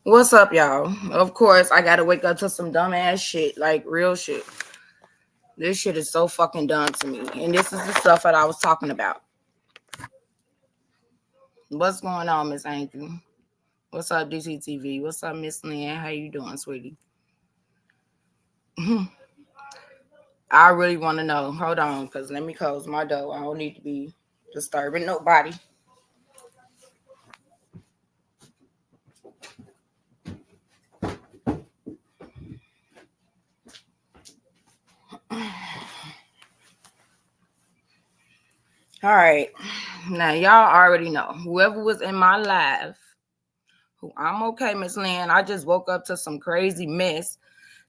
What's up, y'all? Of course, I gotta wake up to some dumbass shit, like real shit. This shit is so fucking dumb to me. And this is the stuff that I was talking about. What's going on, Miss Angel? What's up, DCTV? What's up, Miss Lynn? How you doing, sweetie? I really want to know. Hold on, because let me close my door. I don't need to be disturbing nobody. All right. Now, y'all already know. Whoever was in my live, who I'm okay, Miss Lynn. I just woke up to some crazy mess.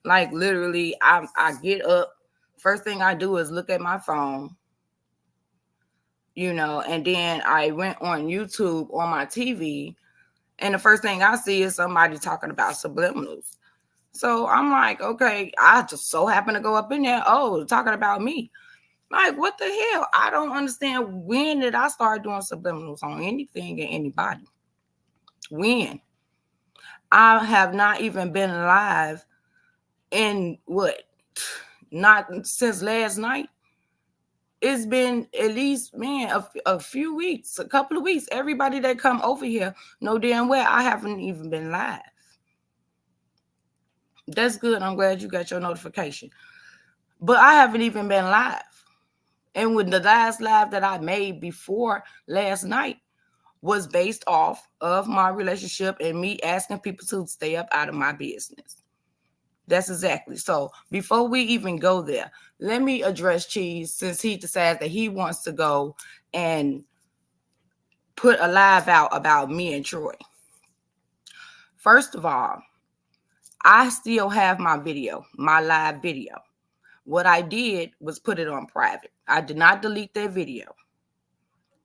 Like literally, I get up. First thing I do is look at my phone, and then I went on YouTube on my TV, and the first thing I see is somebody talking about subliminals. So I'm like, okay, I just so happen to go up in there. Oh, talking about me. Like, what the hell? I don't understand. When did I start doing subliminals on anything and anybody? When? I have not even been live in what? Not since last night. It's been at least, man, a few weeks, a couple of weeks. Everybody that come over here know damn well I haven't even been live. That's good. I'm glad you got your notification. But I haven't even been live. And when the last live that I made before last night was based off of my relationship and me asking people to stay up out of my business. That's exactly. So before we even go there, let me address Cheese since he decides that he wants to go and put a live out about me and Troy. First of all, I still have my video, my live video. What I did was put it on private. I did not delete that video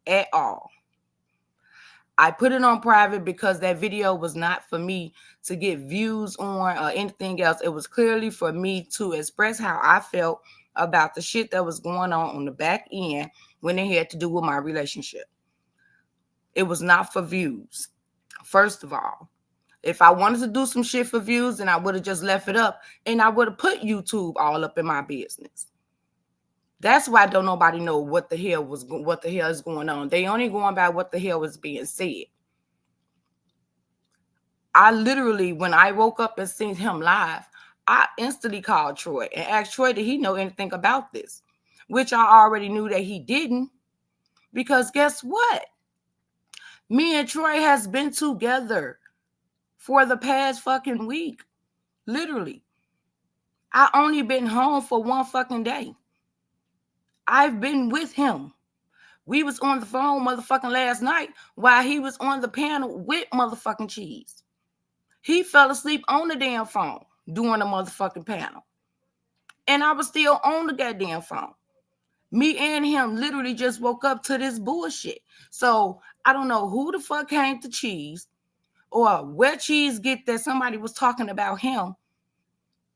at all. I put it on private because that video was not for me to get views on or anything else. It was clearly for me to express how I felt about the shit that was going on the back end when it had to do with my relationship. It was not for views. First of all, if I wanted to do some shit for views, then I would have just left it up and I would have put YouTube all up in my business. That's why don't nobody know what the hell is going on. They only going by what the hell was being said. I literally, when I woke up and seen him live, I instantly called Troy and asked Troy, did he know anything about this? Which I already knew that he didn't. Because guess what? Me and Troy has been together for the past fucking week. Literally. I only been home for one fucking day. I've been with him. We was on the phone motherfucking last night while he was on the panel with motherfucking Cheese. He fell asleep on the damn phone doing the motherfucking panel. And I was still on the goddamn phone. Me and him literally just woke up to this bullshit. So I don't know who the fuck came to Cheese or where Cheese get that somebody was talking about him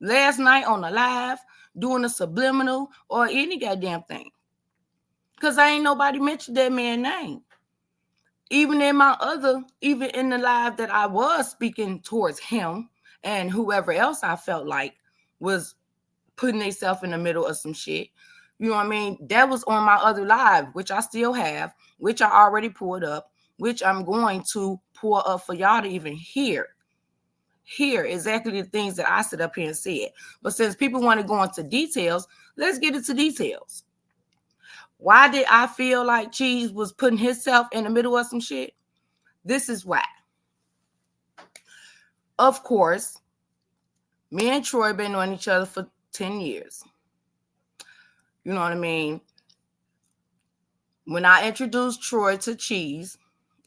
last night on the live, doing a subliminal or any goddamn thing. Because I ain't nobody mentioned that man's name. Even in the live that I was speaking towards him and whoever else I felt like was putting themselves in the middle of some shit. You know what I mean? That was on my other live, which I still have, which I already pulled up, which I'm going to pull up for y'all to even hear exactly the things that I sit up here and said. But since people want to go into details, let's get into details. Why did I feel like Cheese was putting himself in the middle of some shit? This is why. Of course, me and Troy been knowing each other for 10 years. You know what I mean? When I introduced Troy to Cheese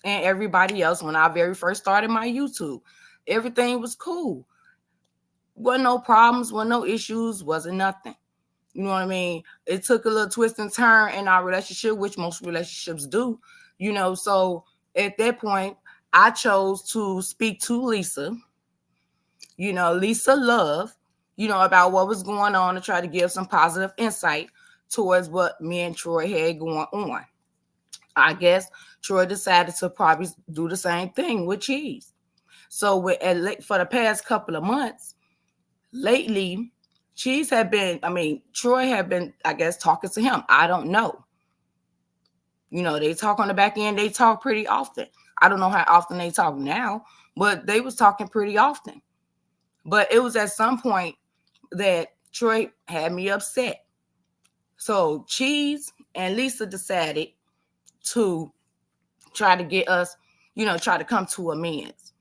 and everybody else, when I very first started my YouTube, everything was cool. Wasn't no problems, wasn't no issues, wasn't nothing. You know what I mean? It took a little twist and turn in our relationship, which most relationships do. So at that point, I chose to speak to Lisa, Lisa Love, about what was going on to try to give some positive insight towards what me and Troy had going on. I guess Troy decided to probably do the same thing with Cheese. So for the past couple of months, lately, Cheese had been, Troy had been, I guess, talking to him. I don't know. They talk on the back end. They talk pretty often. I don't know how often they talk now, but they was talking pretty often. But it was at some point that Troy had me upset. So Cheese and Lisa decided to try to get us, try to come to amends.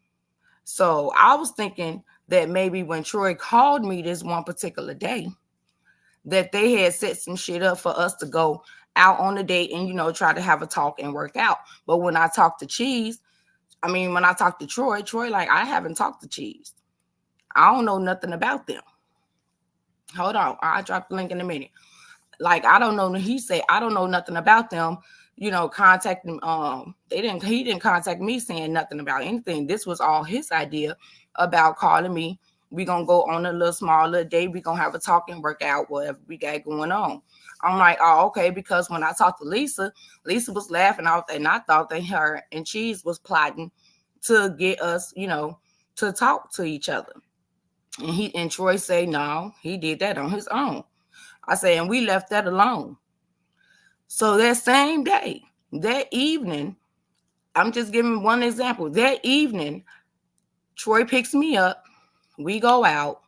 So I was thinking that maybe when Troy called me this one particular day, that they had set some shit up for us to go out on a date and, try to have a talk and work out. But when I talked to Cheese, when I talked to Troy, like, I haven't talked to Cheese. I don't know nothing about them. Hold on. I'll drop the link in a minute. Like, I don't know. He said, I don't know nothing about them, contacting, he didn't contact me saying nothing about anything. This was all his idea about calling me. We gonna go on a little smaller date. We gonna have a talk and work out whatever we got going on. I'm like, oh, okay, because when I talked to Lisa was laughing out, and I thought that her and Cheese was plotting to get us, to talk to each other. And Troy say, no, he did that on his own. I say, and we left that alone. So that same day, that evening, I'm just giving one example. That evening, Troy picks me up. We go out.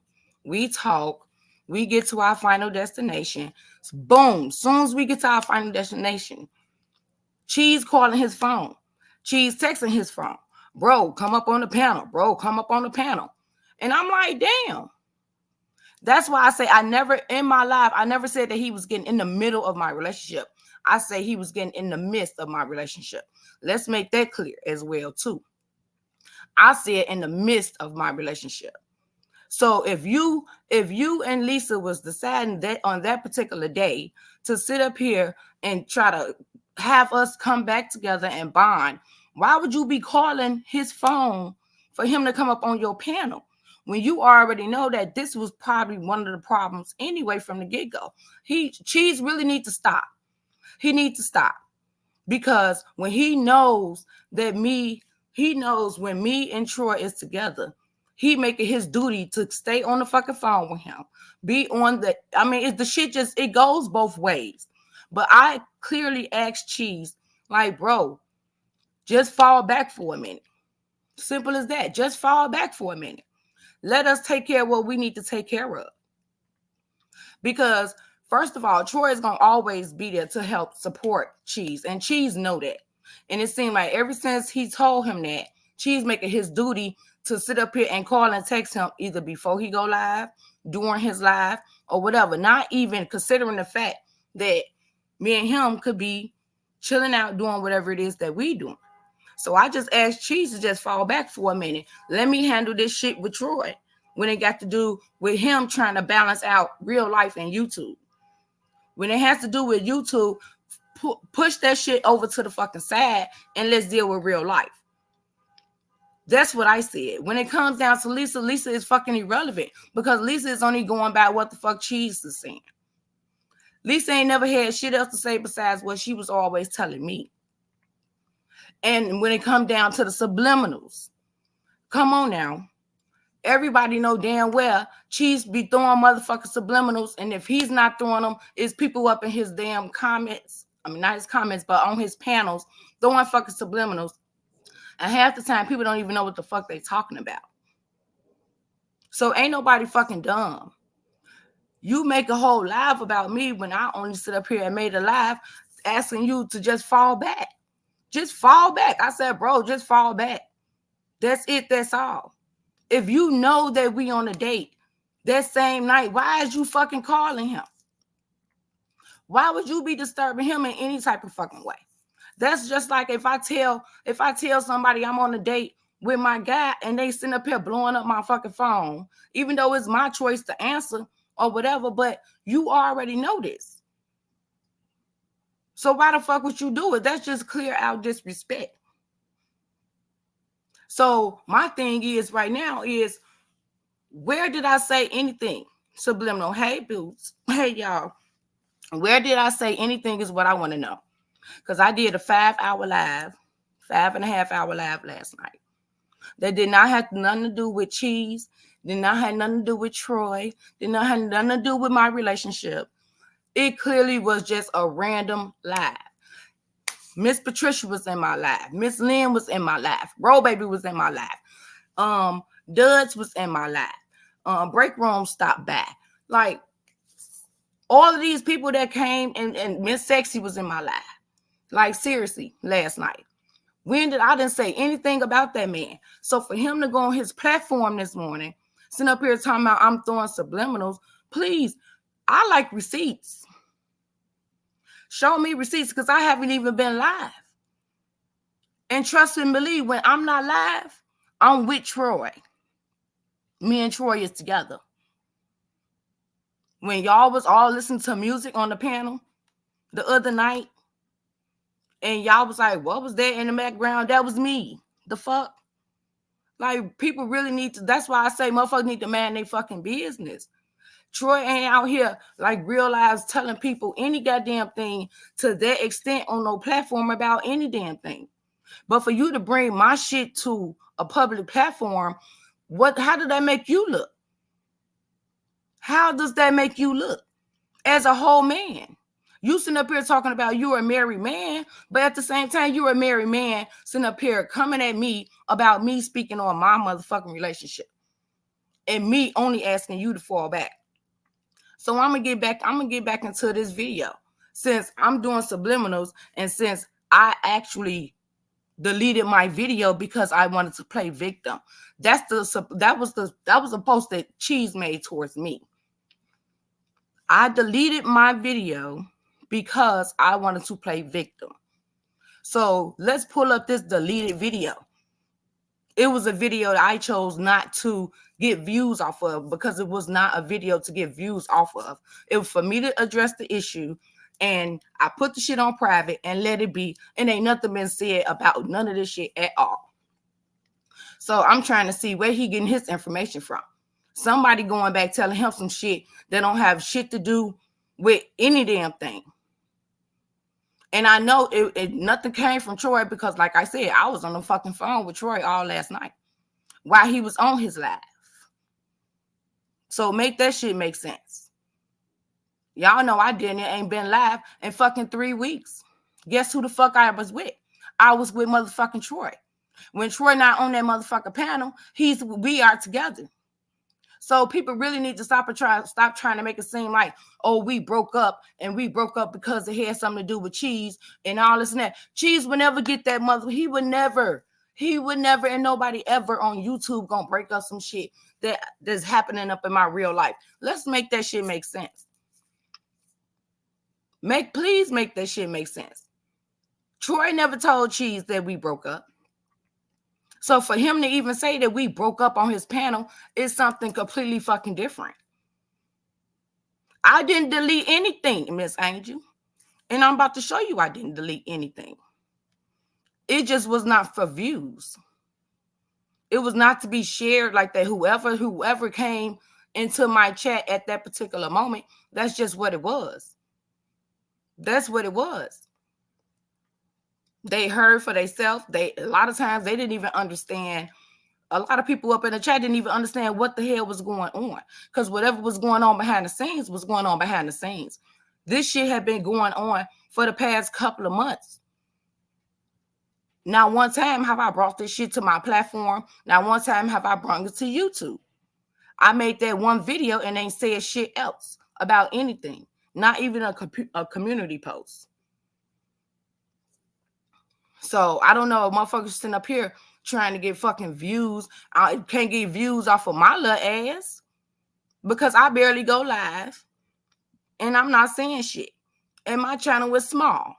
We talk. We get to our final destination. Boom. Soon as we get to our final destination, Cheese calling his phone. Cheese texting his phone. Bro, come up on the panel. Bro, come up on the panel. And I'm like, damn. That's why I say I never said that he was getting in the middle of my relationship. I say he was getting in the midst of my relationship. Let's make that clear as well, too. I said in the midst of my relationship. So if you and Lisa was deciding that on that particular day to sit up here and try to have us come back together and bond, why would you be calling his phone for him to come up on your panel when you already know that this was probably one of the problems anyway from the get-go? Cheese really needs to stop. He needs to stop, because when he knows when me and Troy is together, he making his duty to stay on the fucking phone with him. Be on the shit it goes both ways. But I clearly asked Cheese, like, bro, just fall back for a minute. Simple as that. Just fall back for a minute. Let us take care of what we need to take care of. Because first of all, Troy is going to always be there to help support Cheese. And Cheese know that. And it seemed like ever since he told him that, Cheese making his duty to sit up here and call and text him either before he go live, during his live, or whatever. Not even considering the fact that me and him could be chilling out doing whatever it is that we do. So I just asked Cheese to just fall back for a minute. Let me handle this shit with Troy when it got to do with him trying to balance out real life and YouTube. When it has to do with YouTube, push that shit over to the fucking side and let's deal with real life. That's what I said. When it comes down to Lisa is fucking irrelevant, because Lisa is only going by what the fuck Cheese is saying. Lisa ain't never had shit else to say besides what she was always telling me. And when it come down to the subliminals, come on now. Everybody know damn well Cheese be throwing motherfucking subliminals, and if he's not throwing them, it's people up in his damn comments. Not his comments, but on his panels throwing fucking subliminals. And half the time, people don't even know what the fuck they talking about. So ain't nobody fucking dumb. You make a whole live about me when I only sit up here and made a live asking you to just fall back. Just fall back. I said, bro, just fall back. That's it. That's all. If you know that we on a date that same night, why is you fucking calling him? Why would you be disturbing him in any type of fucking way? That's just like if I tell somebody I'm on a date with my guy and they sitting up here blowing up my fucking phone, even though it's my choice to answer or whatever, but you already know this. So why the fuck would you do it? That's just clear out disrespect. So my thing is right now is, where did I say anything subliminal? Hey, Boots. Hey, y'all. Where did I say anything is what I want to know. Because I did a 5.5 hour live last night. That did not have nothing to do with Cheese, did not have nothing to do with Troy, did not have nothing to do with my relationship. It clearly was just a random live. Miss Patricia was in my life. Miss Lynn was in my life. Roll Baby was in my life. Duds was in my life. Break Room stopped by. Like, all of these people that came, and Miss Sexy was in my life. Like, seriously, last night. I didn't say anything about that man. So for him to go on his platform this morning, sitting up here talking about I'm throwing subliminals, please, I like receipts. Show me receipts, because I haven't even been live. And trust and believe, when I'm not live, I'm with Troy. Me and Troy is together. When y'all was all listening to music on the panel the other night, and y'all was like, what was that in the background? That was me. The fuck? Like, people really need to, that's why I say motherfuckers need to mind their fucking business. Troy ain't out here like real lives telling people any goddamn thing to that extent on no platform about any damn thing. But for you to bring my shit to a public platform, how did that make you look? How does that make you look as a whole man? You sitting up here talking about you're a married man, but at the same time, you're a married man sitting up here coming at me about me speaking on my motherfucking relationship and me only asking you to fall back. So I'm gonna get back into this video, since I'm doing subliminals and since I actually deleted my video because I wanted to play victim. That was a post that Cheese made towards me. I deleted my video because I wanted to play victim. So let's pull up this deleted video. It was a video that I chose not to get views off of, because it was not a video to get views off of. It was for me to address the issue, and I put the shit on private and let it be, and ain't nothing been said about none of this shit at all. So I'm trying to see where he getting his information from. Somebody going back telling him some shit that don't have shit to do with any damn thing. And I know nothing came from Troy, because like I said, I was on the fucking phone with Troy all last night while he was on his live. So make that shit make sense. Y'all know ain't been live in fucking 3 weeks. Guess who the fuck I was with? I was with motherfucking Troy. When Troy not on that motherfucking panel, we are together. So people really need to stop trying to make it seem like, oh, we broke up because it had something to do with Cheese and all this and that. Cheese would never get that he would never, and nobody ever on YouTube gonna break up some shit that's happening up in my real life. Let's make that shit make sense. Please make that shit make sense. Troy never told Cheese that we broke up. So for him to even say that we broke up on his panel is something completely fucking different. I didn't delete anything, Miss Angel. And I'm about to show you I didn't delete anything. It just was not for views. It was not to be shared like that. Whoever came into my chat at that particular moment, that's just what it was. That's what it was. They heard for themselves. A lot of times they didn't even understand. A lot of people up in the chat didn't even understand what the hell was going on, because whatever was going on behind the scenes was going on behind the scenes. This shit had been going on for the past couple of months. Not one time have I brought this shit to my platform. Not one time have I brought it to YouTube. I made that one video and ain't said shit else about anything. Not even a community post. So I don't know if motherfuckers sitting up here trying to get fucking views. I can't get views off of my little ass because I barely go live and I'm not saying shit. And my channel is small.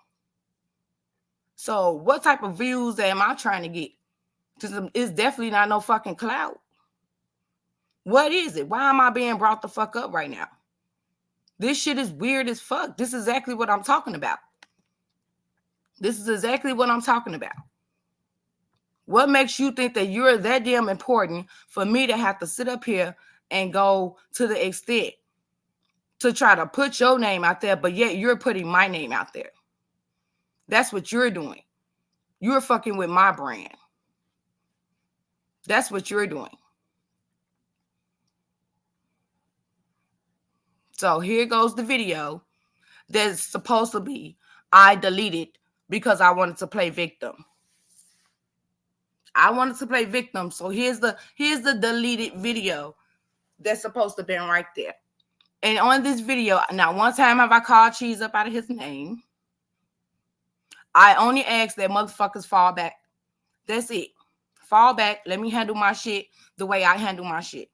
So what type of views am I trying to get? Because it's definitely not no fucking clout. What is it? Why am I being brought the fuck up right now? This shit is weird as fuck. This is exactly what I'm talking about. This is exactly what I'm talking about. What makes you think that you're that damn important for me to have to sit up here and go to the extent to try to put your name out there, but yet you're putting my name out there? That's what you're doing. You're fucking with my brand. That's what you're doing. So here goes the video that's supposed to be I deleted because I wanted to play victim. I wanted to play victim. So here's the deleted video that's supposed to be right there. And on this video, now one time have I called Cheese up out of his name. I only ask that motherfuckers fall back. That's it. Fall back. Let me handle my shit the way I handle my shit.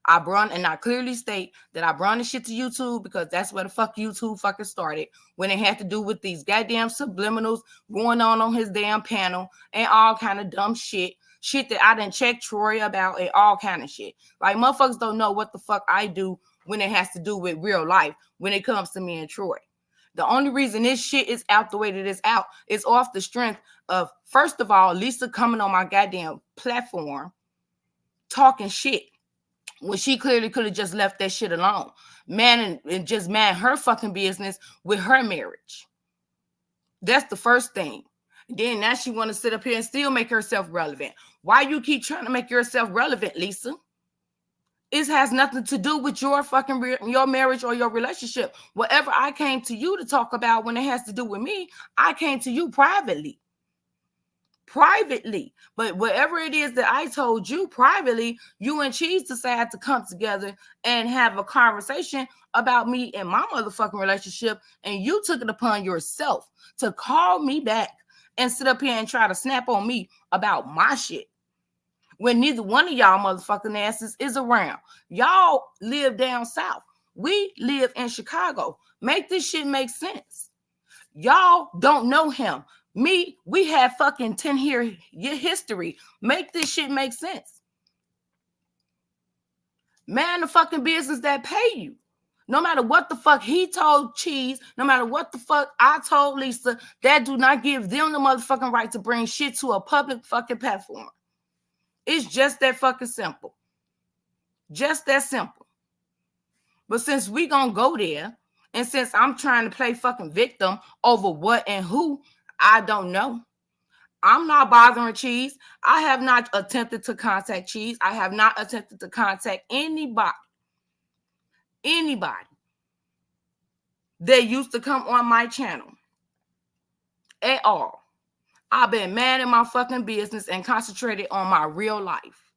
I clearly state that I brought this shit to YouTube because that's where the fuck YouTube fucking started, when it had to do with these goddamn subliminals going on his damn panel and all kind of dumb shit that I didn't check Troy about and all kind of shit. Like, motherfuckers don't know what the fuck I do when it has to do with real life when it comes to me and Troy. The only reason this shit is out the way that it's out is off the strength of, first of all, Lisa coming on my goddamn platform talking shit when she clearly could have just left that shit alone. Man, and just man her fucking business with her marriage. That's the first thing. Then now she want to sit up here and still make herself relevant. Why you keep trying to make yourself relevant, Lisa? It has nothing to do with your fucking your marriage or your relationship. Whatever I came to you to talk about when it has to do with me, I came to you privately. But whatever it is that I told you privately, you and Cheese decided to come together and have a conversation about me and my motherfucking relationship, and you took it upon yourself to call me back and sit up here and try to snap on me about my shit when neither one of y'all motherfucking asses is around. Y'all live down south. We live in Chicago. Make this shit make sense. Y'all don't know him. Me, we have fucking 10-year history. Make this shit make sense. Man, the fucking business that pay you. No matter what the fuck he told Cheese, no matter what the fuck I told Lisa, that do not give them the motherfucking right to bring shit to a public fucking platform. It's just that fucking simple. Just that simple. But since we gonna go there, and since I'm trying to play fucking victim over what and who, I don't know. I'm not bothering Cheese. I have not attempted to contact Cheese. I have not attempted to contact anybody that used to come on my channel at all. I've been mad in my fucking business and concentrated on my real life.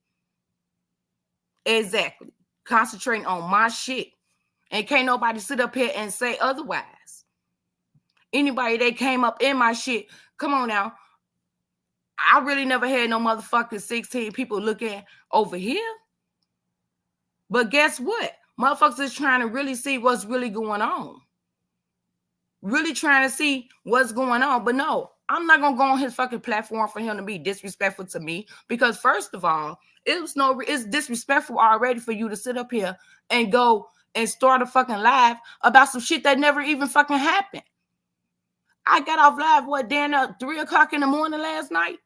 Exactly. Concentrating on my shit. And can't nobody sit up here and say otherwise. Anybody that came up in my shit, come on now. I really never had no motherfucking 16 people looking over here. But guess what? Motherfuckers is trying to really see what's really going on. Really trying to see what's going on. But no, I'm not going to go on his fucking platform for him to be disrespectful to me. Because first of all, it's disrespectful already for you to sit up here and go and start a fucking live about some shit that never even fucking happened. I got off live, damn, 3 o'clock in the morning last night?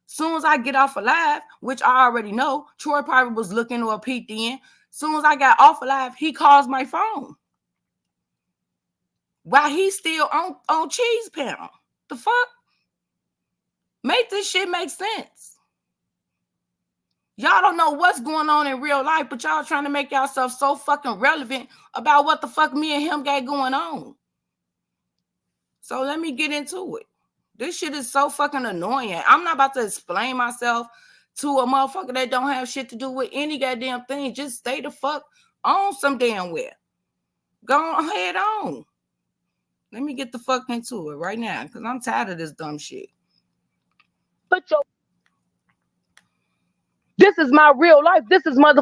Soon as I get off a live, which I already know, Troy probably was looking or peeked in. Soon as I got off a live, he calls my phone while he's still on Cheese panel. The fuck? Make this shit make sense. Y'all don't know what's going on in real life, but y'all trying to make yourself so fucking relevant about what the fuck me and him got going on. So let me get into it. This shit is so fucking annoying. I'm not about to explain myself to a motherfucker that don't have shit to do with any goddamn thing. Just stay the fuck on some damn where. Go ahead on. Let me get the fuck into it right now because I'm tired of this dumb shit. This is my real life. This is with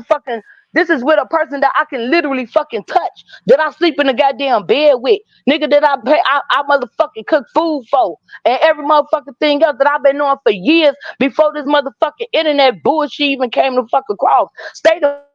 a person that I can literally fucking touch, that I sleep in the goddamn bed with, nigga, that I motherfucking cook food for, and every motherfucking thing else that I've been knowing for years before this motherfucking internet bullshit even came to fuck across. Stay the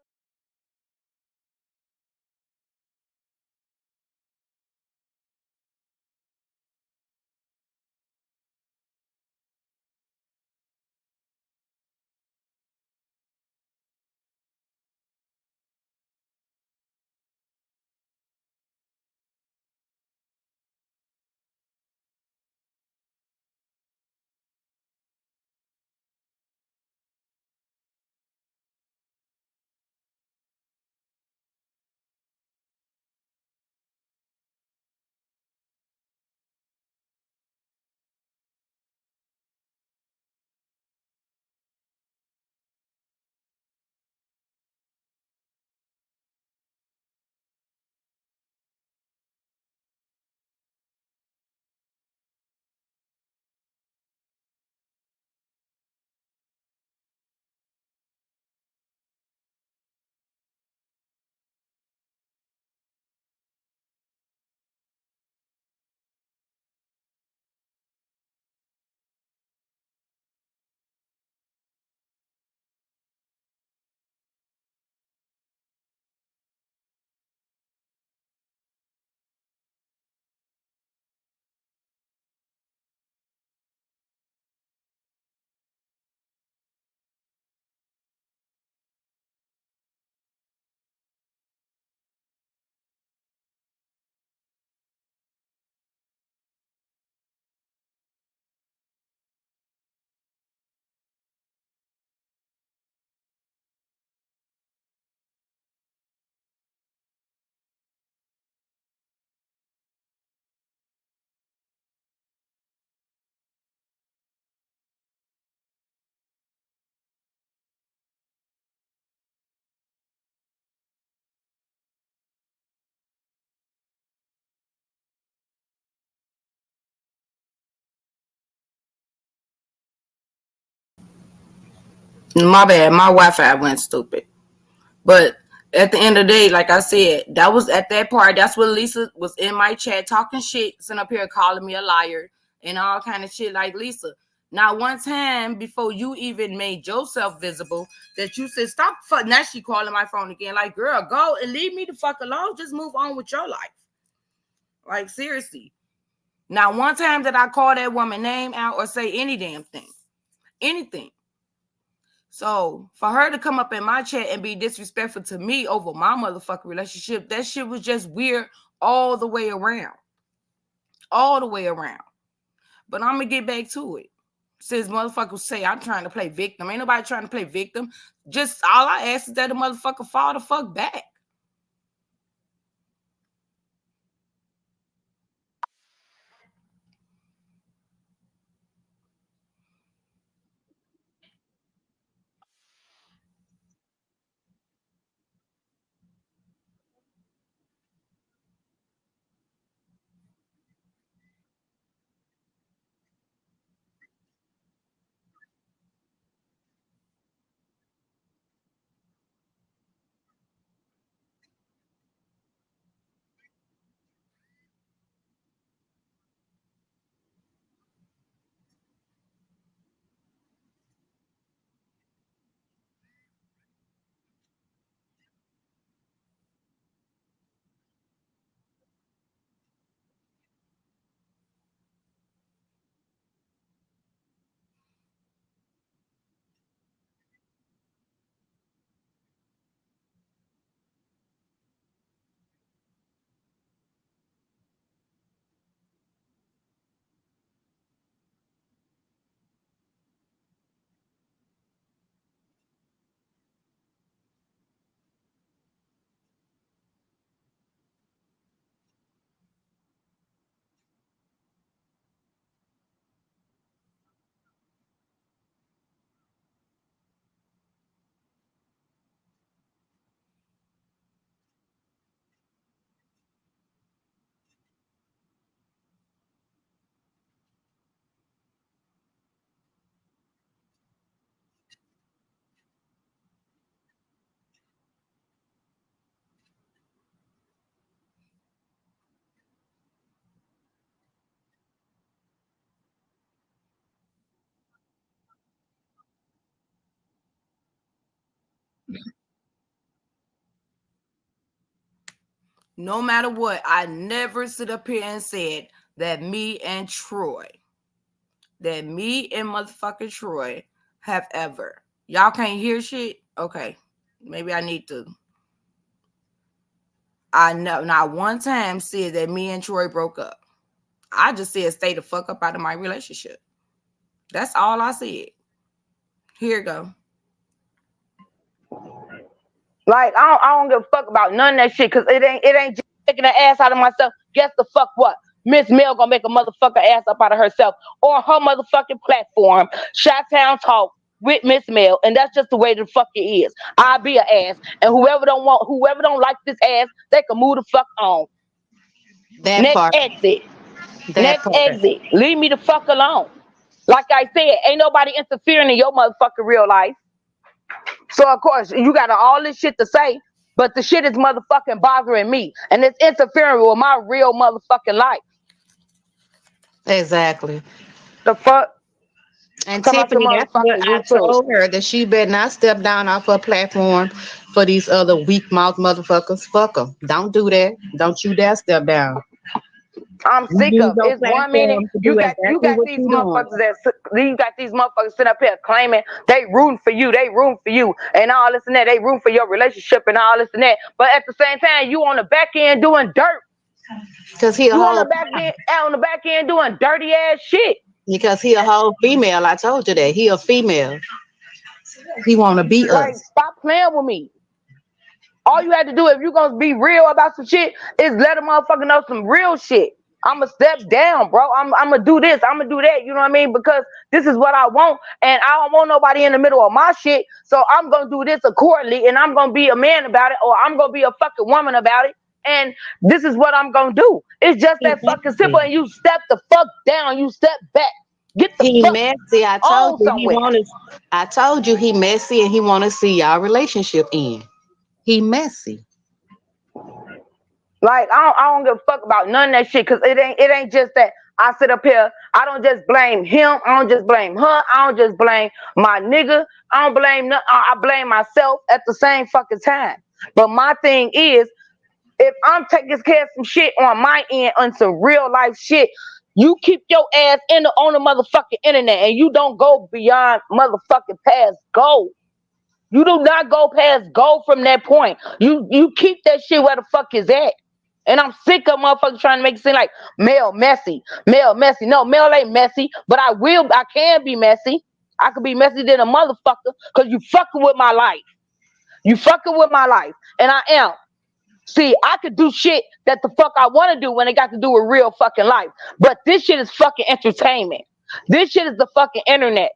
My bad. My Wi-Fi went stupid. But at the end of the day, like I said, that was at that part. That's what Lisa was in my chat talking shit, sitting up here calling me a liar and all kind of shit. Like, Lisa, now one time before you even made yourself visible, that you said stop. Now she calling my phone again. Like, girl, go and leave me the fuck alone. Just move on with your life. Like, seriously. Now one time that I call that woman name out or say any damn thing, anything. So for her to come up in my chat and be disrespectful to me over my motherfucking relationship, that shit was just weird all the way around. All the way around. But I'm going to get back to it. Since motherfuckers say I'm trying to play victim. Ain't nobody trying to play victim. Just all I ask is that the motherfucker fall the fuck back. No matter what, I never sit up here and said that me and motherfucking Troy have ever. Y'all can't hear shit? Okay. Maybe I need to. I know not one time said that me and Troy broke up. I just said stay the fuck up out of my relationship. That's all I said. Here you go. Like I don't give a fuck about none of that shit because it ain't just taking the ass out of myself. Guess the fuck what? Miss Mel gonna make a motherfucker ass up out of herself or her motherfucking platform. Chi-Town Talk with Miss Mel, and that's just the way the fuck it is. I'll be an ass, and whoever don't like this ass, they can move the fuck on. That Next part. exit. That Next part. exit. Leave me the fuck alone. Like I said, ain't nobody interfering in your motherfucking real life. So of course you got all this shit to say, but the shit is motherfucking bothering me, and it's interfering with my real motherfucking life. Exactly. The fuck? And Come out some Tiffany, that's what motherfucking I YouTube. told her that she better not step down off her platform for these other weak mouth motherfuckers. Fuck them. Don't do that. Don't you dare step down. I'm You sick use of your it's 1 minute platform to do you exactly got what these you're doing. motherfuckers you got these motherfuckers sitting up here claiming they rooting for you, and all this and that, they rooting for your relationship and all this and that. But at the same time, you on the back end doing dirt. Because he a You whole on the back end doing dirty ass shit. because he a whole female. I told you that. He a female. He wanna be Like, us. stop playing with me. All you had to do if you gonna be real about some shit is let a motherfucker know some real shit. I'ma step down, bro. I'm gonna do this. I'm gonna do that. You know what I mean? Because this is what I want, and I don't want nobody in the middle of my shit. So I'm gonna do this accordingly, and I'm gonna be a man about it, or I'm gonna be a fucking woman about it. And this is what I'm gonna do. It's just that fucking simple. Exactly. And you step the fuck down. You step back. Get the He fuck messy. on somewhere. I told you he messy and he wanna see y'all relationship end. He messy. Like I don't give a fuck about none of that shit, cause it ain't just that I sit up here. I don't just blame him. I don't just blame her. I don't just blame my nigga. I don't blame none. I blame myself at the same fucking time. But my thing is, if I'm taking care of some shit on my end, on some real life shit, you keep your ass on the motherfucking internet, and you don't go beyond motherfucking past go. You do not go past go from that point. You keep that shit where the fuck is at. And I'm sick of motherfuckers trying to make it seem like Mel messy. Mel messy. No, Mel ain't messy, but I can be messy. I could be messy than a motherfucker because you fucking with my life. You fucking with my life. And I am. See, I could do shit that the fuck I want to do when it got to do with real fucking life. But this shit is fucking entertainment. This shit is the fucking internet.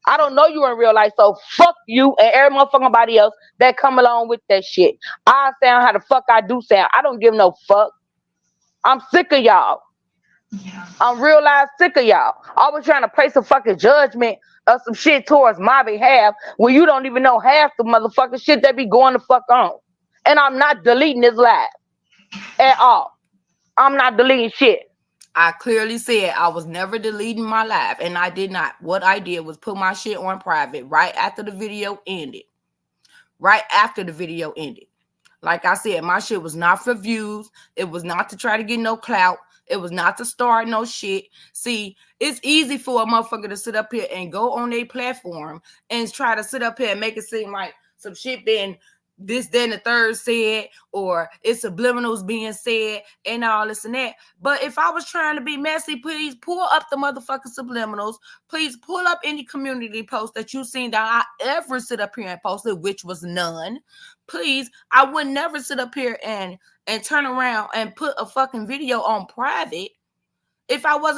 I don't know you in real life, so fuck you and every motherfucking body else that come along with that shit. I sound how the fuck I do sound. I don't give no fuck. I'm sick of y'all. I'm real life sick of y'all. Always trying to place a fucking judgment of some shit towards my behalf when you don't even know half the motherfucking shit that be going the fuck on. And I'm not deleting this live at all. I'm not deleting shit. I clearly said I was never deleting my live, and I did not. What I did was put my shit on private right after the video ended. Right after the video ended. Like I said, my shit was not for views. It was not to try to get no clout. It was not to start no shit. See, it's easy for a motherfucker to sit up here and go on their platform and try to sit up here and make it seem like some shit been this, then the third said, or it's subliminals being said and all this and that. But if I was trying to be messy, please pull up the motherfucking subliminals. Please pull up any community post that you seen that I ever sit up here and posted, which was none. Please, I would never sit up here and turn around and put a fucking video on private if I was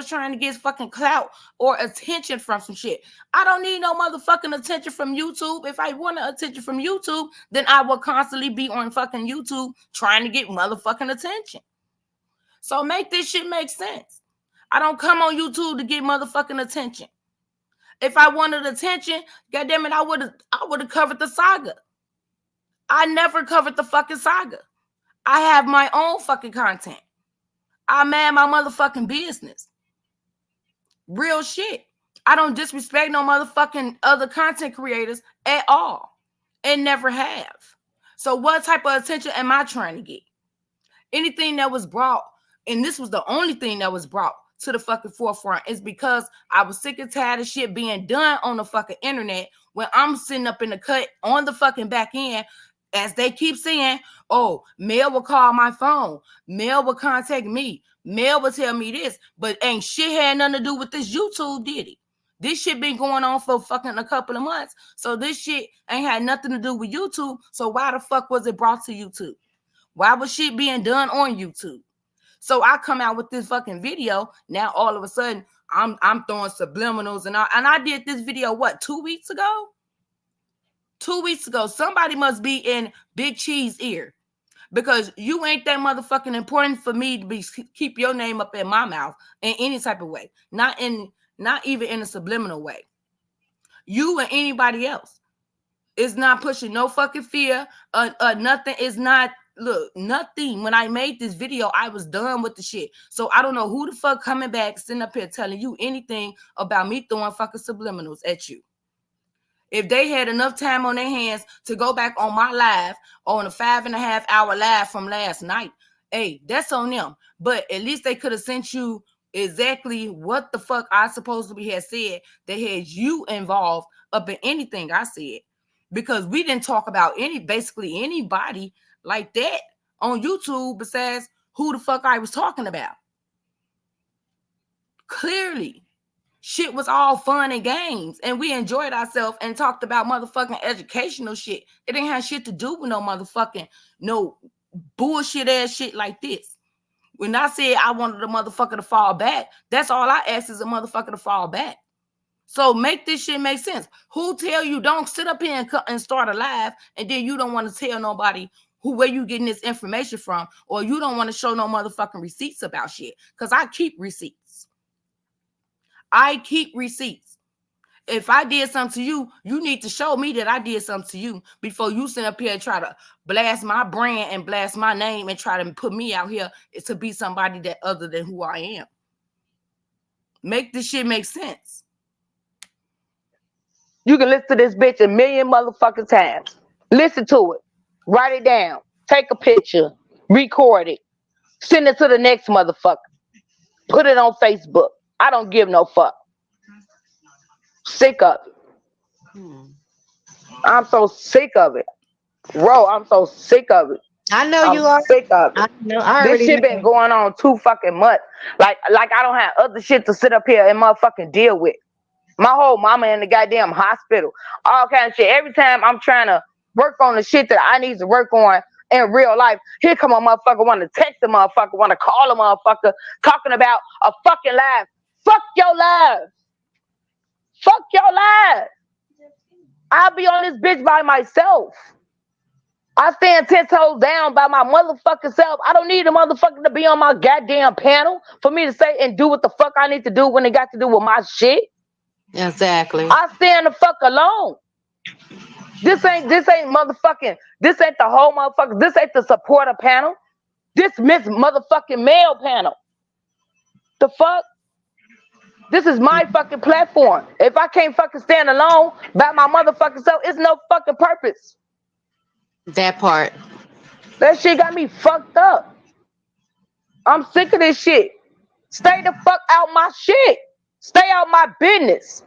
trying to get fucking clout or attention from some shit. I don't need no motherfucking attention from YouTube. If I want attention from YouTube, then I will constantly be on fucking YouTube trying to get motherfucking attention. So make this shit make sense. I don't come on YouTube to get motherfucking attention. If I wanted attention, goddamn it, I would have covered the saga. I never covered the fucking saga. I have my own fucking content. I man my motherfucking business. Real shit. I don't disrespect no motherfucking other content creators at all. And never have. So what type of attention am I trying to get? Anything that was brought, and this was the only thing that was brought to the fucking forefront, is because I was sick and tired of shit being done on the fucking internet when I'm sitting up in the cut on the fucking back end. As they keep saying, oh, Mel will call my phone. Mel will contact me. Mel will tell me this. But ain't shit had nothing to do with this YouTube, did it? This shit been going on for fucking a couple of months. So this shit ain't had nothing to do with YouTube. So why the fuck was it brought to YouTube? Why was shit being done on YouTube? So I come out with this fucking video. Now all of a sudden, I'm throwing subliminals and I did this video, what, 2 weeks ago? 2 weeks ago, somebody must be in Big Cheese ear because you ain't that motherfucking important for me to keep your name up in my mouth in any type of way, not even in a subliminal way. You and anybody else is not pushing no fucking fear. Nothing is not. Look, nothing. When I made this video, I was done with the shit. So I don't know who the fuck coming back, sitting up here telling you anything about me throwing fucking subliminals at you. If they had enough time on their hands to go back on my live, on a 5.5 hour live from last night, hey, that's on them. But at least they could have sent you exactly what the fuck I supposedly had said that had you involved up in anything I said. Because we didn't talk about basically anybody like that on YouTube besides who the fuck I was talking about. Clearly. Shit was all fun and games, and we enjoyed ourselves and talked about motherfucking educational shit. It didn't have shit to do with no bullshit ass shit like this. When I said I wanted a motherfucker to fall back, that's all I asked is a motherfucker to fall back. So make this shit make sense. Who tell you don't sit up here and start a live, and then you don't want to tell nobody where you getting this information from, or you don't want to show no motherfucking receipts about shit? Because I keep receipts. I keep receipts. If I did something to you, you need to show me that I did something to you before you sit up here and try to blast my brand and blast my name and try to put me out here to be somebody that other than who I am. Make this shit make sense. You can listen to this bitch a million motherfucking times. Listen to it. Write it down. Take a picture. Record it. Send it to the next motherfucker. Put it on Facebook. I don't give no fuck. Sick of it. I'm so sick of it. Bro, I'm so sick of it. I know you I'm are. sick of it. I know. I This already shit know. been going on too fucking much. Like I don't have other shit to sit up here and motherfucking deal with. My whole mama in the goddamn hospital. All kind of shit. Every time I'm trying to work on the shit that I need to work on in real life, here come a motherfucker want to text a motherfucker, want to call a motherfucker, talking about a fucking life. Fuck your life. Fuck your life. I'll be on this bitch by myself. I stand 10 toes down by my motherfucking self. I don't need a motherfucker to be on my goddamn panel for me to say and do what the fuck I need to do when it got to do with my shit. Exactly. I stand the fuck alone. This ain't motherfucking, this ain't the whole motherfucker. This ain't the supporter panel. This Miss motherfucking male panel. The fuck? This is my fucking platform. If I can't fucking stand alone by my motherfucking self, it's no fucking purpose. That part. That shit got me fucked up. I'm sick of this shit. Stay the fuck out my shit. Stay out my business.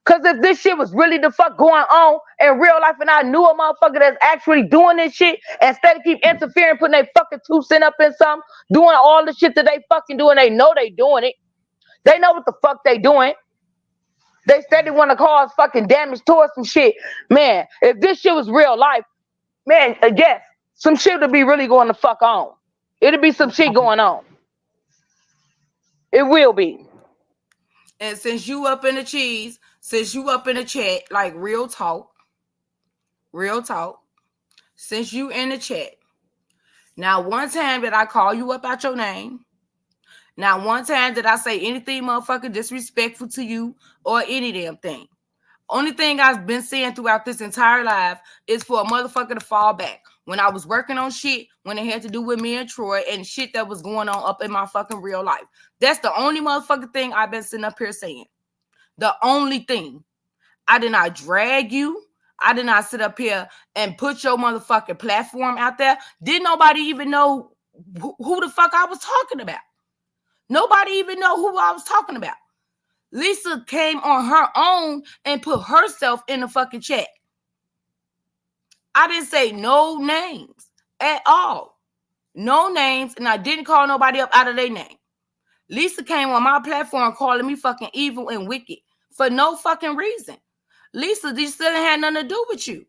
Cause if this shit was really the fuck going on in real life and I knew a motherfucker that's actually doing this shit, instead of keep interfering, putting their fucking 2 cents up in something, doing all the shit that they fucking doing, they know they doing it. They know what the fuck they doing. They steady want to cause fucking damage towards some shit. Man, if this shit was real life, man, yes, some shit would be really going the fuck on. It'll be some shit going on. It will be. And since you up in the cheese, since you up in the chat, like real talk, since you in the chat, now one time that I call you up out your name, now one time that I say anything motherfucker disrespectful to you or any damn thing. Only thing I've been saying throughout this entire life is for a motherfucker to fall back. When I was working on shit, when it had to do with me and Troy and shit that was going on up in my fucking real life. That's the only motherfucking thing I've been sitting up here saying. The only thing. I did not drag you. I did not sit up here and put your motherfucking platform out there. Didn't nobody even know who the fuck I was talking about. Nobody even know who I was talking about. Lisa came on her own and put herself in the fucking chat. I didn't say no names at all. No names, and I didn't call nobody up out of their name. Lisa came on my platform calling me fucking evil and wicked for no fucking reason. Lisa, this still ain't had nothing to do with you.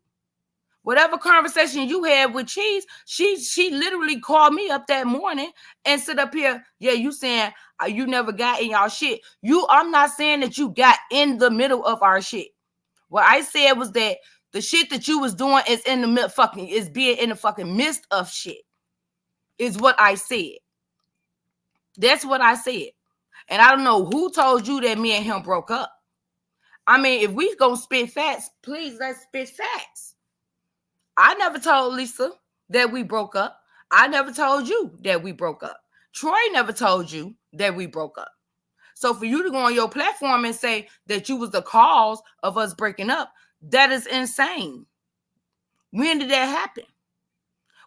Whatever conversation you had with Cheese, she literally called me up that morning and sit up here. Yeah, you saying you never got in y'all shit. I'm not saying that you got in the middle of our shit. What I said was that the shit that you was doing is in the fucking is being in the fucking midst of shit. Is what I said. That's what I said. And I don't know who told you that me and him broke up. I mean, if we gonna spit facts, please let's spit facts. I never told Lisa that we broke up. I never told you that we broke up. Troy never told you that we broke up. So for you to go on your platform and say that you was the cause of us breaking up, that is insane. When did that happen?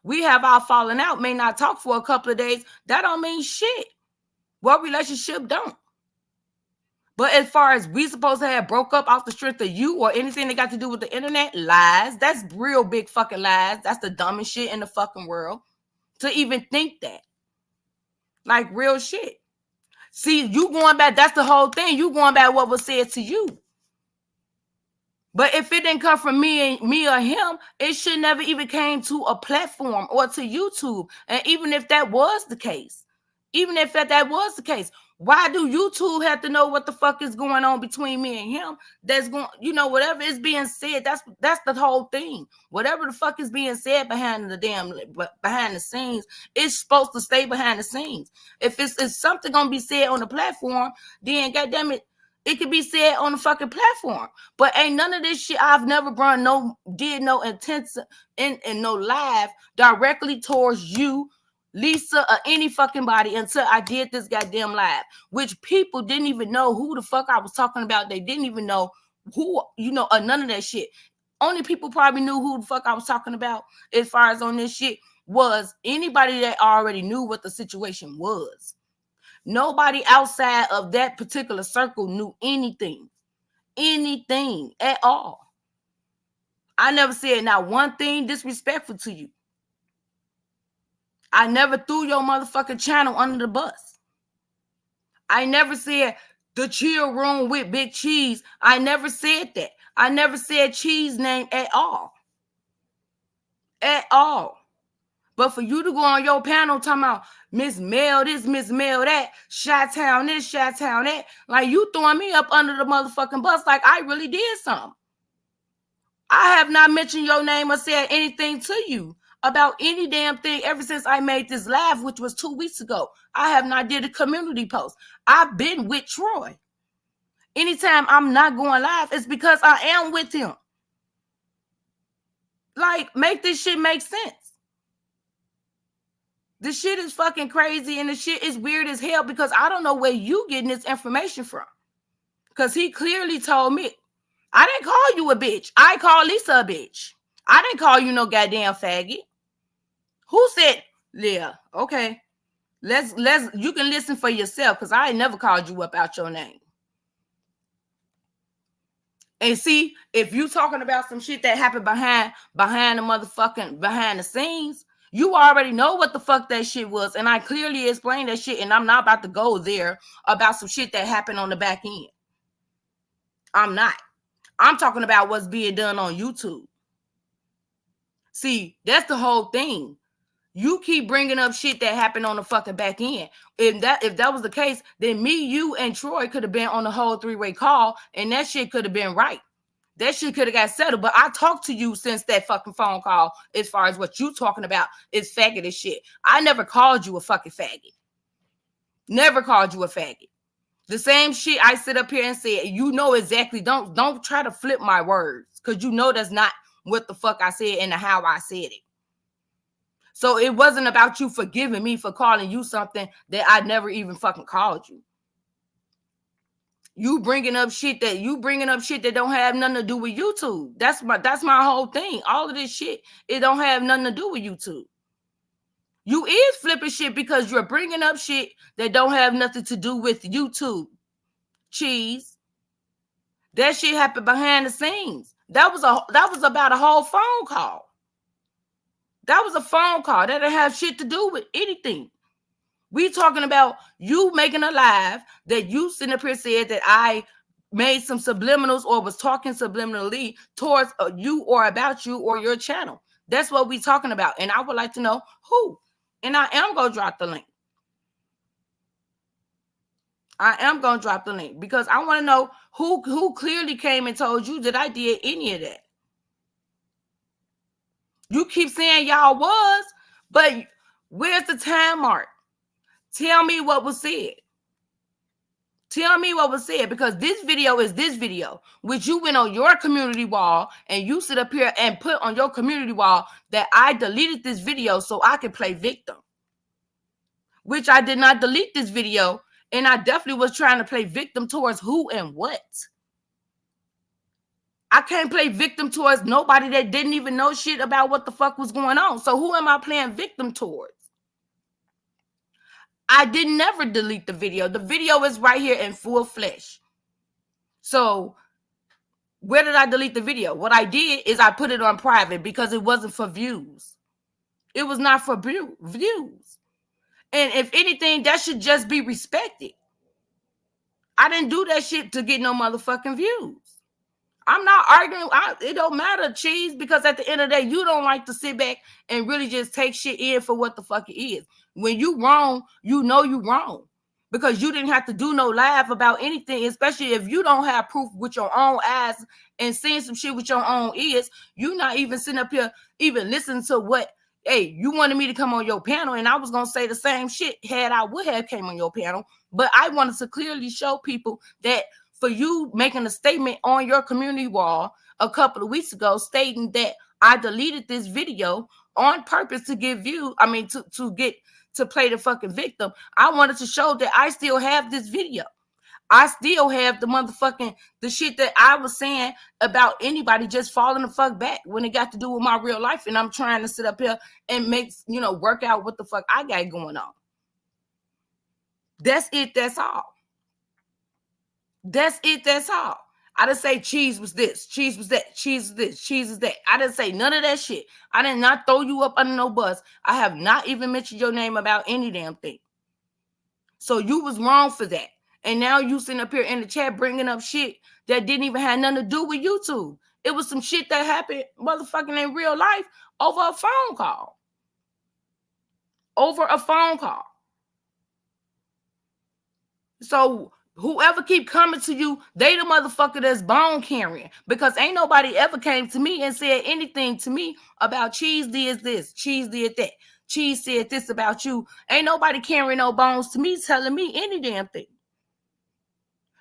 We have our falling out, may not talk for a couple of days. That don't mean shit. What relationship don't? But as far as we supposed to have broke up off the strength of you or anything that got to do with the internet, lies. That's real big fucking lies. That's the dumbest shit in the fucking world. To even think that. Like real shit. See, you going back, that's the whole thing. You going back what was said to you. But if it didn't come from me or him, it should never even came to a platform or to YouTube. And even if that was the case, Why do YouTube have to know what the fuck is going on between me and him? That's going, you know, whatever is being said, that's the whole thing. Whatever the fuck is being said behind the scenes, it's supposed to stay behind the scenes. If it's something gonna be said on the platform, then goddamn it, it could be said on the fucking platform. But ain't none of this shit. I've never did no intense and no live directly towards you, Lisa, or any fucking body until I did this goddamn live, which people didn't even know who the fuck I was talking about. They didn't even know who, you know, or none of that shit. Only people probably knew who the fuck I was talking about as far as on this shit was anybody that already knew what the situation was. Nobody outside of that particular circle knew anything at all. I never said not one thing disrespectful to you. I never threw your motherfucking channel under the bus. I never said the chill room with Big Cheese. I never said that. I never said Cheese name at all. At all. But for you to go on your panel talking about Miss Mel this, Miss Mel that, Chi-Town this, Chi-Town that, like you throwing me up under the motherfucking bus like I really did something. I have not mentioned your name or said anything to you about any damn thing ever since I made this live, which was 2 weeks ago. I have not did a community post. I've been with Troy. Anytime I'm not going live, it's because I am with him. Like, make this shit make sense. The shit is fucking crazy and the shit is weird as hell because I don't know where you getting this information from. Because he clearly told me, I didn't call you a bitch. I called Lisa a bitch. I didn't call you no goddamn faggot. Who said, yeah, okay. You can listen for yourself because I ain't never called you up out your name. And see, if you talking about some shit that happened behind the scenes, you already know what the fuck that shit was. And I clearly explained that shit, and I'm not about to go there about some shit that happened on the back end. I'm not. I'm talking about what's being done on YouTube. See, that's the whole thing. You keep bringing up shit that happened on the fucking back end. If that was the case, then me, you, and Troy could have been on the whole 3-way call, and that shit could have been right. That shit could have got settled. But I talked to you since that fucking phone call as far as what you talking about is faggot as shit. I never called you a fucking faggot. Never called you a faggot. The same shit I sit up here and say, you know exactly. Don't try to flip my words because you know that's not what the fuck I said and how I said it. So it wasn't about you forgiving me for calling you something that I never even fucking called you. You bringing up shit that don't have nothing to do with YouTube. That's my whole thing. All of this shit, it don't have nothing to do with YouTube. You is flipping shit because you're bringing up shit that don't have nothing to do with YouTube. Cheese. That shit happened behind the scenes. That was about a whole phone call. That was a phone call. That didn't have shit to do with anything. We talking about you making a live that you sitting up here said that I made some subliminals or was talking subliminally towards you or about you or your channel. That's what we talking about. And I would like to know who. And I am going to drop the link. I am going to drop the link because I want to know who clearly came and told you that I did any of that. You keep saying y'all was, but where's the time mark? Tell me what was said. Tell me what was said because this video is this video, which you went on your community wall and you sit up here and put on your community wall that I deleted this video so I could play victim, which I did not delete this video. And I definitely was trying to play victim towards who and what. I can't play victim towards nobody that didn't even know shit about what the fuck was going on. So who am I playing victim towards? I didn't never delete the video. The video is right here in full flesh. So where did I delete the video? What I did is I put it on private because it wasn't for views. It was not for views. And if anything, that should just be respected. I didn't do that shit to get no motherfucking views. I'm not arguing. It don't matter, Cheese, because at the end of the day, you don't like to sit back and really just take shit in for what the fuck it is. When you wrong, you know you wrong. because you didn't have to do no live about anything, especially if you don't have proof with your own eyes and seeing some shit with your own ears. You not even sitting up here even listening to what, hey, you wanted me to come on your panel, and I was going to say the same shit had I would have came on your panel. But I wanted to clearly show people that for you making a statement on your community wall a couple of weeks ago stating that I deleted this video on purpose to give views, I mean, to play the fucking victim. I wanted to show that I still have this video. I still have the shit that I was saying about anybody just falling the fuck back when it got to do with my real life. And I'm trying to sit up here and work out what the fuck I got going on. That's it. That's all. That's it. That's all. I didn't say cheese was this, cheese was that, cheese is this, cheese is that. I didn't say none of that shit. I did not throw you up under no bus. I have not even mentioned your name about any damn thing. So you was wrong for that. And now you sitting up here in the chat bringing up shit that didn't even have nothing to do with YouTube. It was some shit that happened motherfucking in real life over a phone call. Over a phone call. So whoever keep coming to you, they the motherfucker that's bone carrying, because ain't nobody ever came to me and said anything to me about Cheese did this, Cheese did that, Cheese said this about you. Ain't nobody carrying no bones to me telling me any damn thing.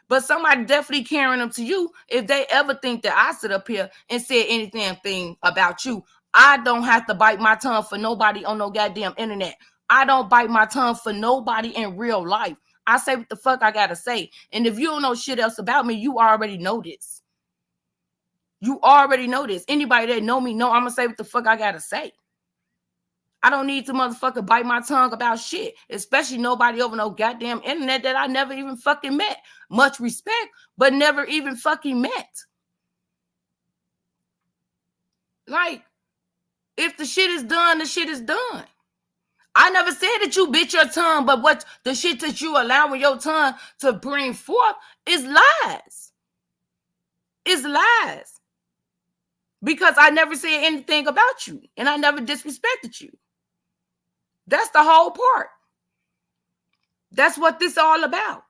But somebody definitely carrying them to you if they ever think that I sit up here and said anything about you. I don't have to bite my tongue for nobody on no goddamn internet. I don't bite my tongue for nobody in real life. I say what the fuck I gotta say. And if you don't know shit else about me, you already know this. You already know this. Anybody that know me know I'm gonna say what the fuck I gotta say. I don't need to motherfucker bite my tongue about shit, especially nobody over no goddamn internet that I never even fucking met. Much respect, but never even fucking met. Like, if the shit is done, the shit is done. I never said that you bit your tongue, but what the shit that you allowing your tongue to bring forth is lies. It's lies. Because I never said anything about you, and I never disrespected you. That's the whole part. That's what this is all about.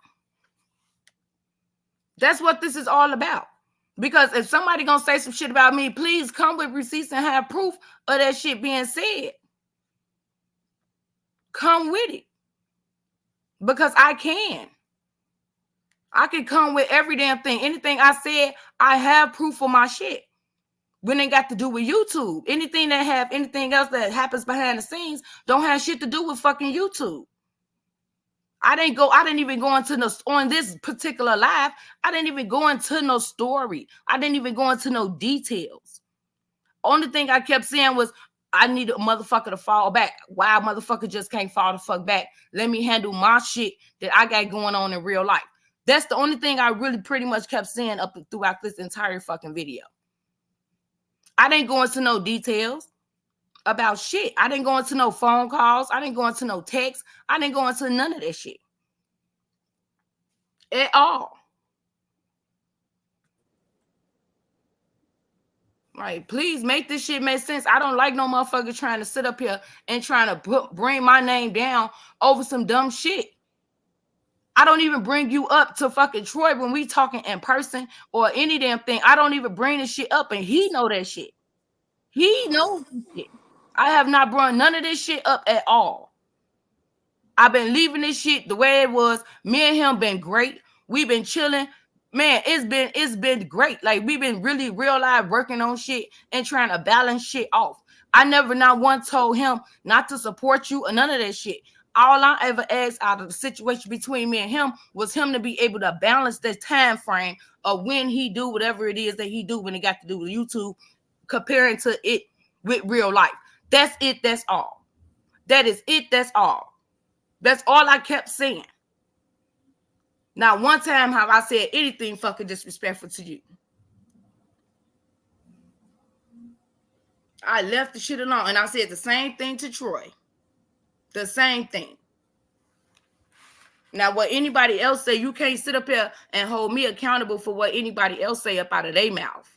That's what this is all about. Because if somebody gonna say some shit about me, please come with receipts and have proof of that shit being said. Come with it. Because I can. I can come with every damn thing. Anything I said, I have proof for my shit. When it got to do with YouTube. Anything that have anything else that happens behind the scenes don't have shit to do with fucking YouTube. I didn't even go into on this particular live. I didn't even go into no story. I didn't even go into no details. Only thing I kept saying was, I need a motherfucker to fall back. Why a motherfucker just can't fall the fuck back? Let me handle my shit that I got going on in real life. That's the only thing I really pretty much kept saying up throughout this entire fucking video. I didn't go into no details about shit. I didn't go into no phone calls. I didn't go into no texts. I didn't go into none of that shit. At all. Right, please make this shit make sense. I don't like no motherfucker trying to sit up here and trying to bring my name down over some dumb shit. I don't even bring you up to fucking Troy when we talking in person or any damn thing. I don't even bring this shit up, and he know that shit. He knows this shit. I have not brought none of this shit up at all. I've been leaving this shit the way it was. Me and him been great. We've been chilling. Man, it's been great. Like, we've been really real life working on shit and trying to balance shit off. I never not once told him not to support you or none of that shit. All I ever asked out of the situation between me and him was him to be able to balance the time frame of when he do whatever it is that he do when it got to do with YouTube, comparing to it with real life. That's it. That's all. That is it. That's all. That's all I kept saying. Not one time have I said anything fucking disrespectful to you. I left the shit alone, and I said the same thing to Troy. The same thing. Now, what anybody else say, you can't sit up here and hold me accountable for what anybody else say up out of their mouth.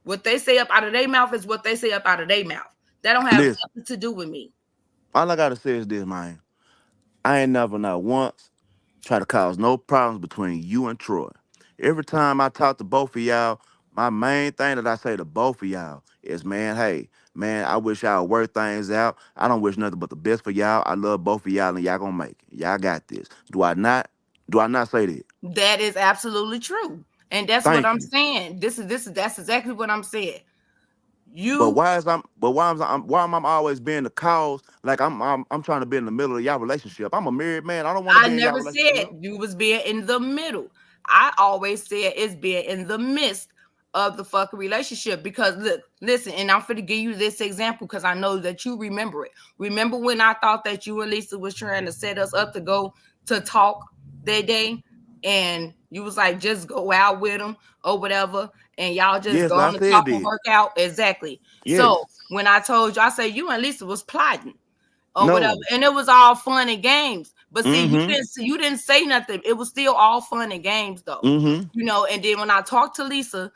What they say up out of their mouth is what they say up out of their mouth. That don't have nothing to do with me. All I gotta say is this, man. I ain't never not once try to cause no problems between you and Troy. Every time I talk to both of y'all, my main thing that I say to both of y'all is, man, hey, man, I wish y'all work things out. I don't wish nothing but the best for y'all. I love both of y'all, and y'all gonna make it. Y'all got this. Do I not? Do I not say that? That is absolutely true. And that's what Thank I'm you. saying. That's exactly what I'm saying. But You why am I always being the cause? Like I'm trying to be in the middle of y'all relationship. I'm a married man. I don't want to I be in y'all never relationship. said you was being in the middle. I always said it's being in the midst of the fucking relationship. Because look, listen, and I'm finna give you this example because I know that you remember it. Remember when I thought that you and Lisa was trying to set us up to go to talk that day, and you was like, just go out with them or whatever, and y'all just Yes, go I on the said talk and that. work out. Exactly. Yes. So when I told you, I said you and Lisa was plotting or whatever, No. and it was all fun and games. But see, Mm-hmm. you didn't say nothing. It was still all fun and games though, Mm-hmm. you know. And then when I talked to Lisa,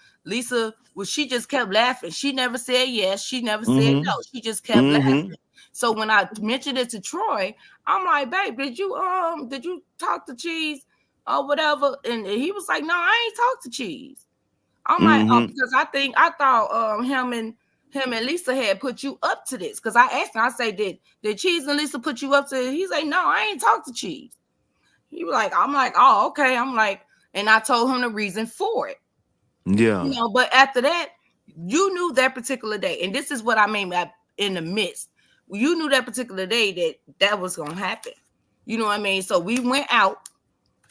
she just kept laughing. She never said yes, she never said Mm-hmm. no, she just kept Mm-hmm. laughing. So when I mentioned it to Troy, I'm like, babe, did you talk to Cheese or whatever? And he was like, no, I ain't talked to Cheese. I'm like, oh, Mm-hmm. because I thought him and Lisa had put you up to this. Because I asked him, I say, did Cheese and Lisa put you up to it? He's like, no, I ain't talked to Cheese. He was like, I'm like, oh, okay. I'm like, and I told him the reason for it. You Yeah. know, but after that, you knew that particular day, and this is what I mean by in the midst. You knew that particular day that was gonna happen. You know what I mean? So we went out,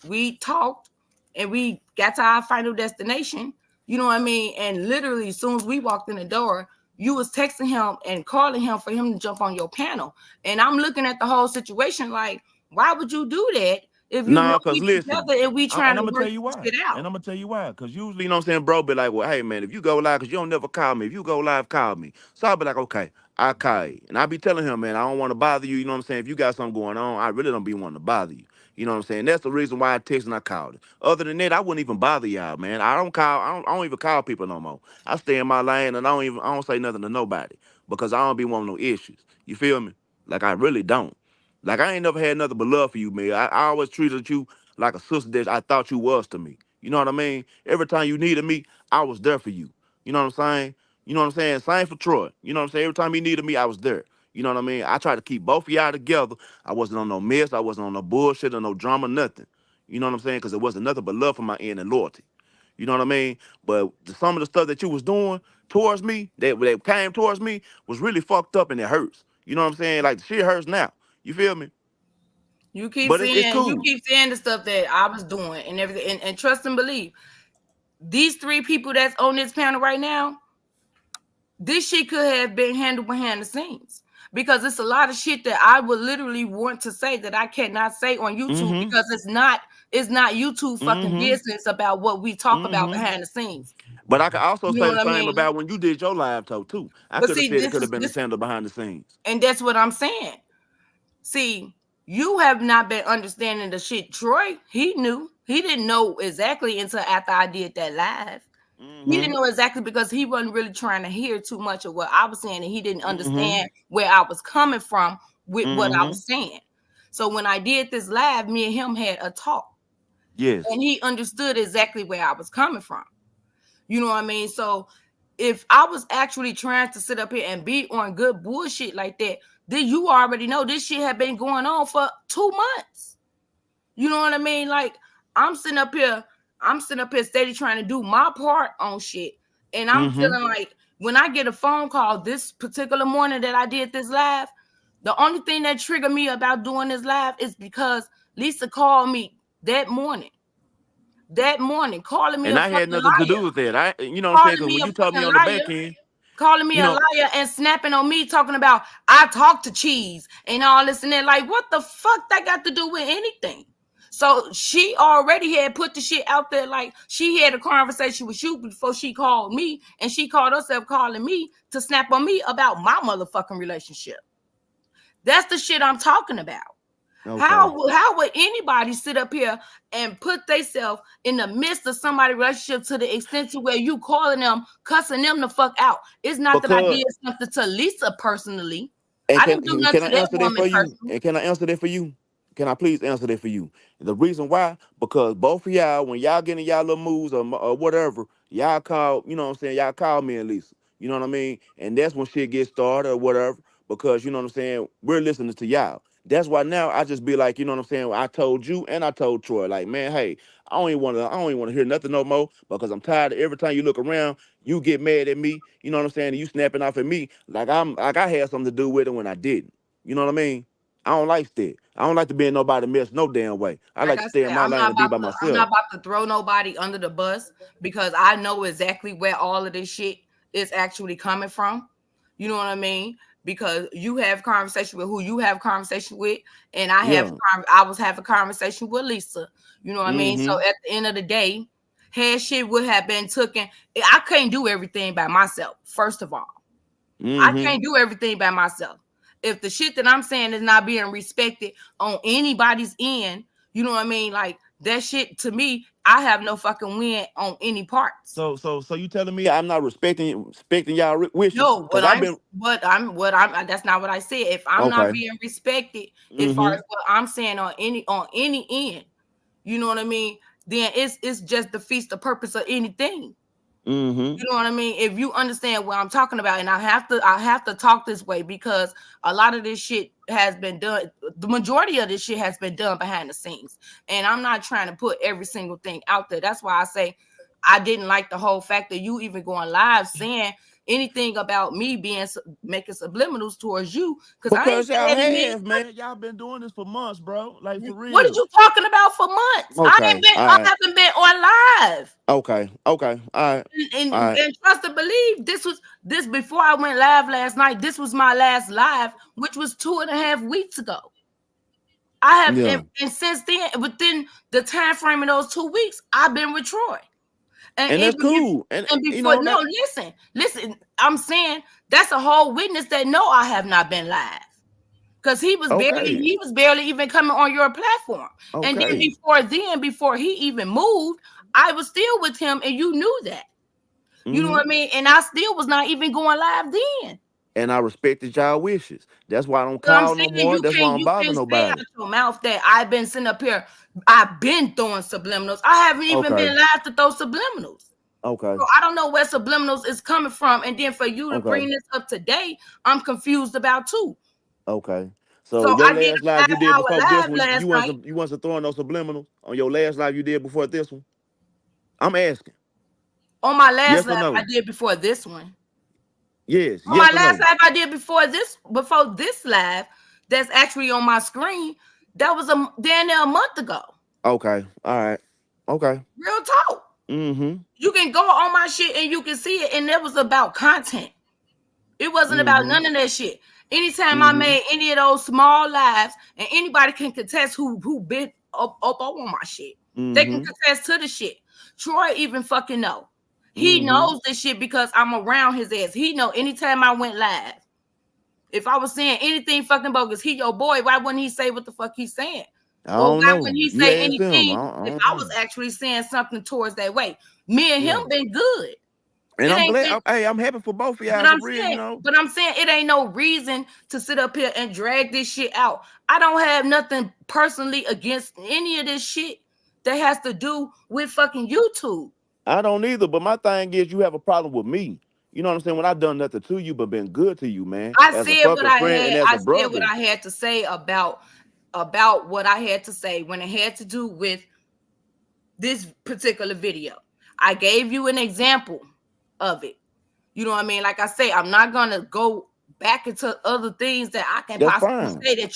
we talked, and we got to our final destination. You know what I mean? And literally, as soon as we walked in the door, you was texting him and calling him for him to jump on your panel. And I'm looking at the whole situation like, why would you do that if you know No, cause we listen, together and we trying and to I'm gonna tell work you this why. shit out? And I'm gonna tell you why. Cause usually, you know what I'm saying, bro, be like, well, hey man, if you go live, cause you don't never call me. If you go live, call me. So I'll be like, okay, I'll call you. And I'll be telling him, man, I don't want to bother you. You know what I'm saying? If you got something going on, I really don't be wanting to bother you. You know what I'm saying? That's the reason why I text and I called it. Other than that, I wouldn't even bother y'all, man. I don't even call people no more. I stay in my lane and I don't say nothing to nobody because I don't be wanting no issues. You feel me? Like I really don't. Like I ain't never had nothing but love for you, man. I always treated you like a sister that I thought you was to me. You know what I mean? Every time you needed me, I was there for you. You know what I'm saying? You know what I'm saying? Same for Troy. You know what I'm saying? Every time he needed me, I was there. You know what I mean? I tried to keep both of y'all together. I wasn't on no mess. I wasn't on no bullshit or no drama, nothing. You know what I'm saying? Because it wasn't nothing but love from my end and loyalty. You know what I mean? But some of the stuff that you was doing towards me, that came towards me, was really fucked up and it hurts. You know what I'm saying? Like the shit hurts now. You feel me? But it's You cool. keep saying the stuff that I was doing and everything, and trust and believe. These three people that's on this panel right now, this shit could have been handled behind the scenes because it's a lot of shit that I would literally want to say that I cannot say on YouTube Mm-hmm. because it's not YouTube fucking Mm-hmm. business about what we talk about Mm-hmm. behind the scenes. But I can also You know say the what I same mean? about when you did your live show too. I But could have see, said it could have been the handle behind the scenes. and that's what I'm saying. See, you have not been understanding the shit. Troy, he knew. He didn't know exactly until after I did that live. He Mm-hmm. didn't know exactly because he wasn't really trying to hear too much of what I was saying, and he didn't Mm-hmm. understand where I was coming from with what I Mm-hmm. was saying. So when I did this live, me and him had a talk, Yes. and he understood exactly where I was coming from. You know what I mean? So if I was actually trying to sit up here and be on good bullshit like that, then you already know this shit had been going on for 2 months. You know what I mean? Like I'm sitting up here, steady trying to do my part on shit. And I'm Mm-hmm. feeling like when I get a phone call this particular morning that I did this live, the only thing that triggered me about doing this live is because Lisa called me calling me And a I had fucking nothing to do liar, with that. You know what I'm saying? calling Because me when a you told me fucking on the back liar, end, calling me you a know, liar and snapping on me, talking about I talked to Cheese and all this and that. Like, what the fuck that got to do with anything? So she already had put the shit out there. Like she had a conversation with you before she called me, and she called herself calling me to snap on me about my motherfucking relationship. That's the shit I'm talking about. okay. How would anybody sit up here and put themselves in the midst of somebody's relationship to the extent to where you calling them, cussing them the fuck out? It's not that I Because did something to Lisa personally. and I didn't do nothing can I to that answer that woman for you? personally. And can I answer that for you? Can I please answer that for you? The reason why, because both of y'all, when y'all get in y'all little moves or whatever, y'all call, you know what I'm saying, y'all call me and Lisa. You know what I mean? And that's when shit gets started or whatever, because you know what I'm saying, we're listening to y'all. That's why now I just be like, you know what I'm saying, I told you and I told Troy, like, man, hey, I don't even want to hear nothing no more because I'm tired of every time you look around, you get mad at me, you know what I'm saying, and you snapping off at me like I had something to do with it when I didn't. You know what I mean? I don't like that. I don't like to be in nobody's mess no damn way. I Like like I to stay in said, my lane and be by I'm not myself. about to throw nobody under the bus because I know exactly where all of this shit is actually coming from. You know what I mean? Because you have conversation with who you have conversation with, and Yeah. I was having conversation with Lisa. You know what I mean? So Mm-hmm. at the end of the day, head shit would have been taken. I can't do everything by myself. First of all, I Mm-hmm. can't do everything by myself. If the shit that I'm saying is not being respected on anybody's end, you know what I mean? Like that shit to me, I have no fucking win on any parts. So you telling me I'm not respecting y'all wishes? No, Cause I've been what I'm that's not what I said. If I'm not okay. being respected as far Mm-hmm. as what I'm saying on any end, you know what I mean? Then it's just defeats the purpose of anything. Mm-hmm. You know what I mean? If you understand what I'm talking about, and I have to talk this way because a lot of this shit has been done. The majority of this shit has been done behind the scenes, and I'm not trying to put every single thing out there. That's why I say I didn't like the whole fact that you even going live saying anything about me making subliminals towards you because I ain't Because say y'all that in me. have, man. Y'all been doing this for months, bro. Like for What are real. you talking about for months? Okay. All I right. haven't been on live. Okay. Okay. All right. All right. And trust and believe this before I went live last night. This was my last live, which was 2.5 weeks ago. I have Yeah. and since then, within the time frame of those 2 weeks, I've been with Troy. And And that's even cool. And you before, know no, that listen. I'm saying that's a whole witness that no, I have not been live. Because he okay. was barely even coming on your platform. And Okay. then before he even moved, I was still with him, and you knew that. You know Mm-hmm. what I mean? And I still was not even going live then. And I respected y'all wishes. That's why I don't So I'm call no saying more. That's why I don't you bother can't say out nobody. your mouth that I've been sitting up here. I've been throwing subliminals. I haven't even Okay. been live to throw subliminals. Okay. So I don't know where subliminals is coming from. And then for you to Okay. bring this up today, I'm confused about too. Okay. So So your I did last a live you did 5-hour before this live one, last night you wasn't throwing no subliminals on your last live you did before this one? I'm asking. on my last Yes or live I no? did before this one. Yes. On my Yes or last no? live I did before this live that's actually on my screen, that was damn near a month ago. Okay. All right. Okay. Real talk. Mm-hmm. You can go on my shit and you can see it, and it was about content. It wasn't about Mm-hmm. none of that shit. Anytime I Mm-hmm. made any of those small lives, and anybody can contest who been up on my shit. They can Mm-hmm. contest to the shit. Troy even fucking know. He Mm-hmm. knows this shit because I'm around his ass. He know anytime I went live. If I was saying anything fucking bogus, he your boy. Why wouldn't he say what the fuck he's saying? I Or don't why know. wouldn't he You say asked him. anything I if don't I was know. actually saying something towards that way? Me and him Yeah. been good. And It I'm ain't glad. been, Hey, I'm happy for both of y'all for real, you know. but I'm saying it ain't no reason to sit up here and drag this shit out. I don't have nothing personally against any of this shit that has to do with fucking YouTube. I don't either, but my thing is you have a problem with me. You know what I'm saying? When I done nothing to you but been good to you, man. As a fucking friend and as I a said what brother. I had to say about what I had to say when it had to do with this particular video. I gave you an example of it. You know what I mean? Like I say, I'm not gonna go back into other things that I can That's possibly fine. say that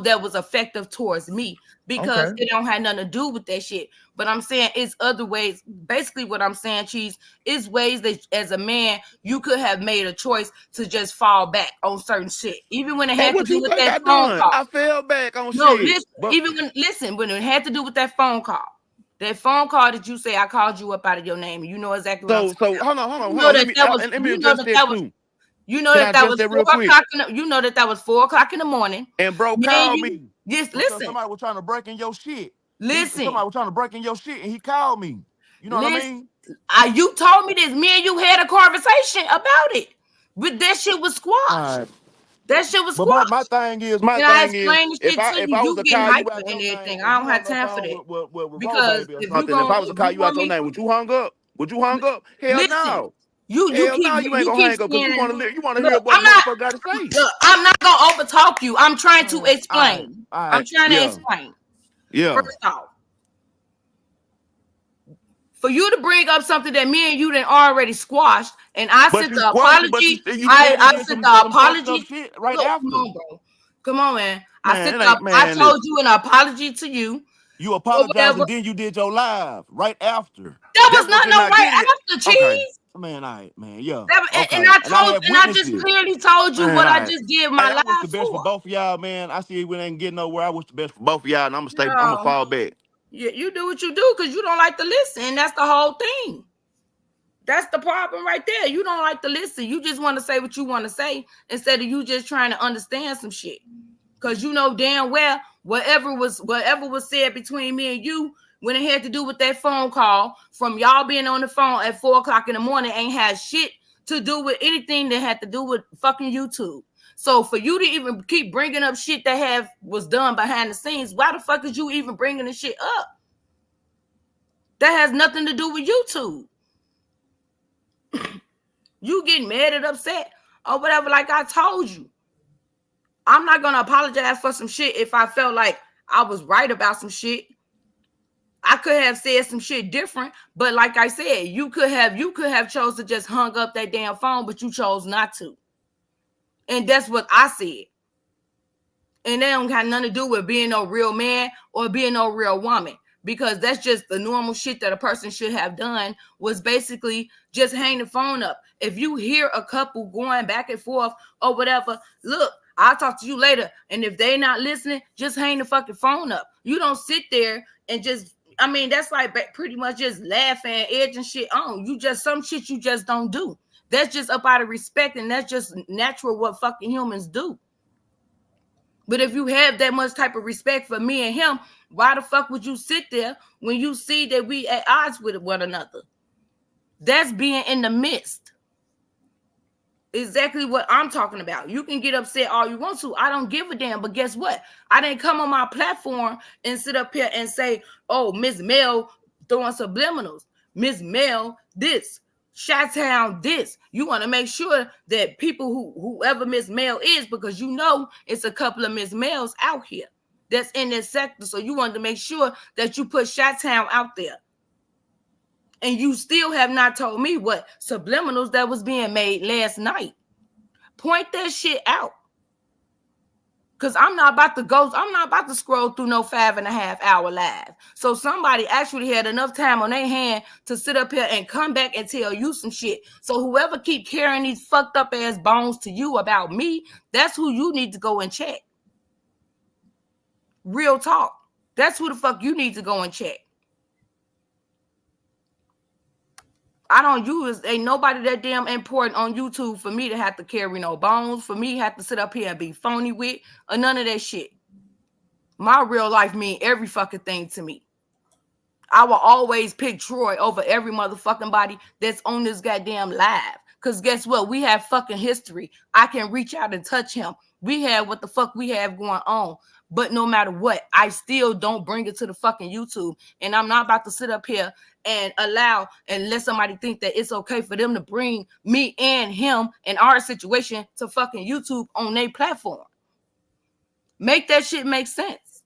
that was effective towards me because Okay. it don't have nothing to do with that shit. But I'm saying it's other ways. Basically, what I'm saying, Cheese, is ways that as a man you could have made a choice to just fall back on certain shit, even when it And had to what do you with think that I phone done? call. I fell back on No, shit. listen. But Even when it had to do with that phone call that you say I called you up out of your name, and you know exactly what I'm talking so about. hold on. Let me address that too. You know Can I that address was that four real quick? o'clock. You know that was 4 o'clock in the morning. And bro Me and called you me just because listen, somebody was trying to break in your shit. listen, Somebody was trying to break in your shit and he called me. You know what I listen. mean? You told me this. Me and you had a conversation about it, but that shit was All squashed. right. That shit was But squashed. my thing is, And I explained the shit to if you, I was you to getting call you hyper out and your everything. name, I if don't you have on the time for phone that. with Raw Because Baby or if you something, if I was to call you out want your me, name, would you hung up? Would you hung up? Hell listen, no. you Hell no, you ain't you gonna keep hang up because saying, you wanna hear look, what the motherfucker gotta say. I'm not gonna overtalk you. I'm trying to All explain. I'm right, trying to yeah, explain. yeah. First off, for you to bring up something that me and you done already squashed, and I But sent you the squashed it, but apology. you still I did sent the some fucked up apology. shit right Look, come after. on, bro. Come on, man. Man, it ain't, I man, told listen. you an apology to you. You Or apologized whatever. and then you did your live right after. That was That's what not you're no not right getting. after, Okay, cheese. man, all right, man, yeah, And okay. I And I told, have and I just witnesses. clearly told you Man, what all I right. just did Hey, my I wish the live best for for. both of y'all, man. I see we ain't getting nowhere. I wish the best for both of y'all, and I'm gonna No. fall back. Yeah, you do what you do because you don't like to listen. And that's the whole thing. That's the problem right there. You don't like to listen. You just want to say what you want to say instead of you just trying to understand some shit. Because you know damn well whatever was said between me and you when it had to do with that phone call from y'all being on the phone at 4:00 in the morning ain't had shit to do with anything that had to do with fucking YouTube. So for you to even keep bringing up shit that was done behind the scenes, why the fuck is you even bringing the shit up? That has nothing to do with YouTube. You getting mad and upset or whatever, like I told you. I'm not gonna apologize for some shit if I felt like I was right about some shit. I could have said some shit different, but like I said, you could have chose to just hung up that damn phone, but you chose not to. And that's what I said. And that don't have nothing to do with being no real man or being no real woman, because that's just the normal shit that a person should have done, was basically just hang the phone up. If you hear a couple going back and forth or whatever, look, I'll talk to you later. And if they not listening, just hang the fucking phone up. You don't sit there and just, I mean, that's like pretty much just laughing, edging shit on. You just, some shit you just don't do. That's just up out of respect, and that's just natural what fucking humans do. But if you have that much type of respect for me and him, why the fuck would you sit there when you see that we at odds with one another? That's being in the midst. Exactly what I'm talking about. You can get upset all you want to. I don't give a damn. But guess what? I didn't come on my platform and sit up here and say, oh, Miss Mel throwing subliminals. Miss Mel this. Chi-Town this. You want to make sure that people whoever Miss Mel is, because you know it's a couple of Miss Mels out here that's in this sector. So you want to make sure that you put Chi-Town out there. And you still have not told me what subliminals that was being made last night. Point that shit out. Because I'm not about to scroll through no 5.5 hour live. So somebody actually had enough time on their hand to sit up here and come back and tell you some shit. So whoever keep carrying these fucked up ass bones to you about me, that's who you need to go and check. Real talk. That's who the fuck you need to go and check. I don't use, ain't nobody that damn important on YouTube for me to have to carry no bones, for me to have to sit up here and be phony with, or none of that shit. My real life mean every fucking thing to me. I will always pick Troy over every motherfucking body that's on this goddamn live. Because guess what? We have fucking history. I can reach out and touch him. We have what the fuck we have going on. But no matter what, I still don't bring it to the fucking YouTube. And I'm not about to sit up here and allow and let somebody think that it's okay for them to bring me and him and our situation to fucking YouTube on their platform. Make that shit make sense.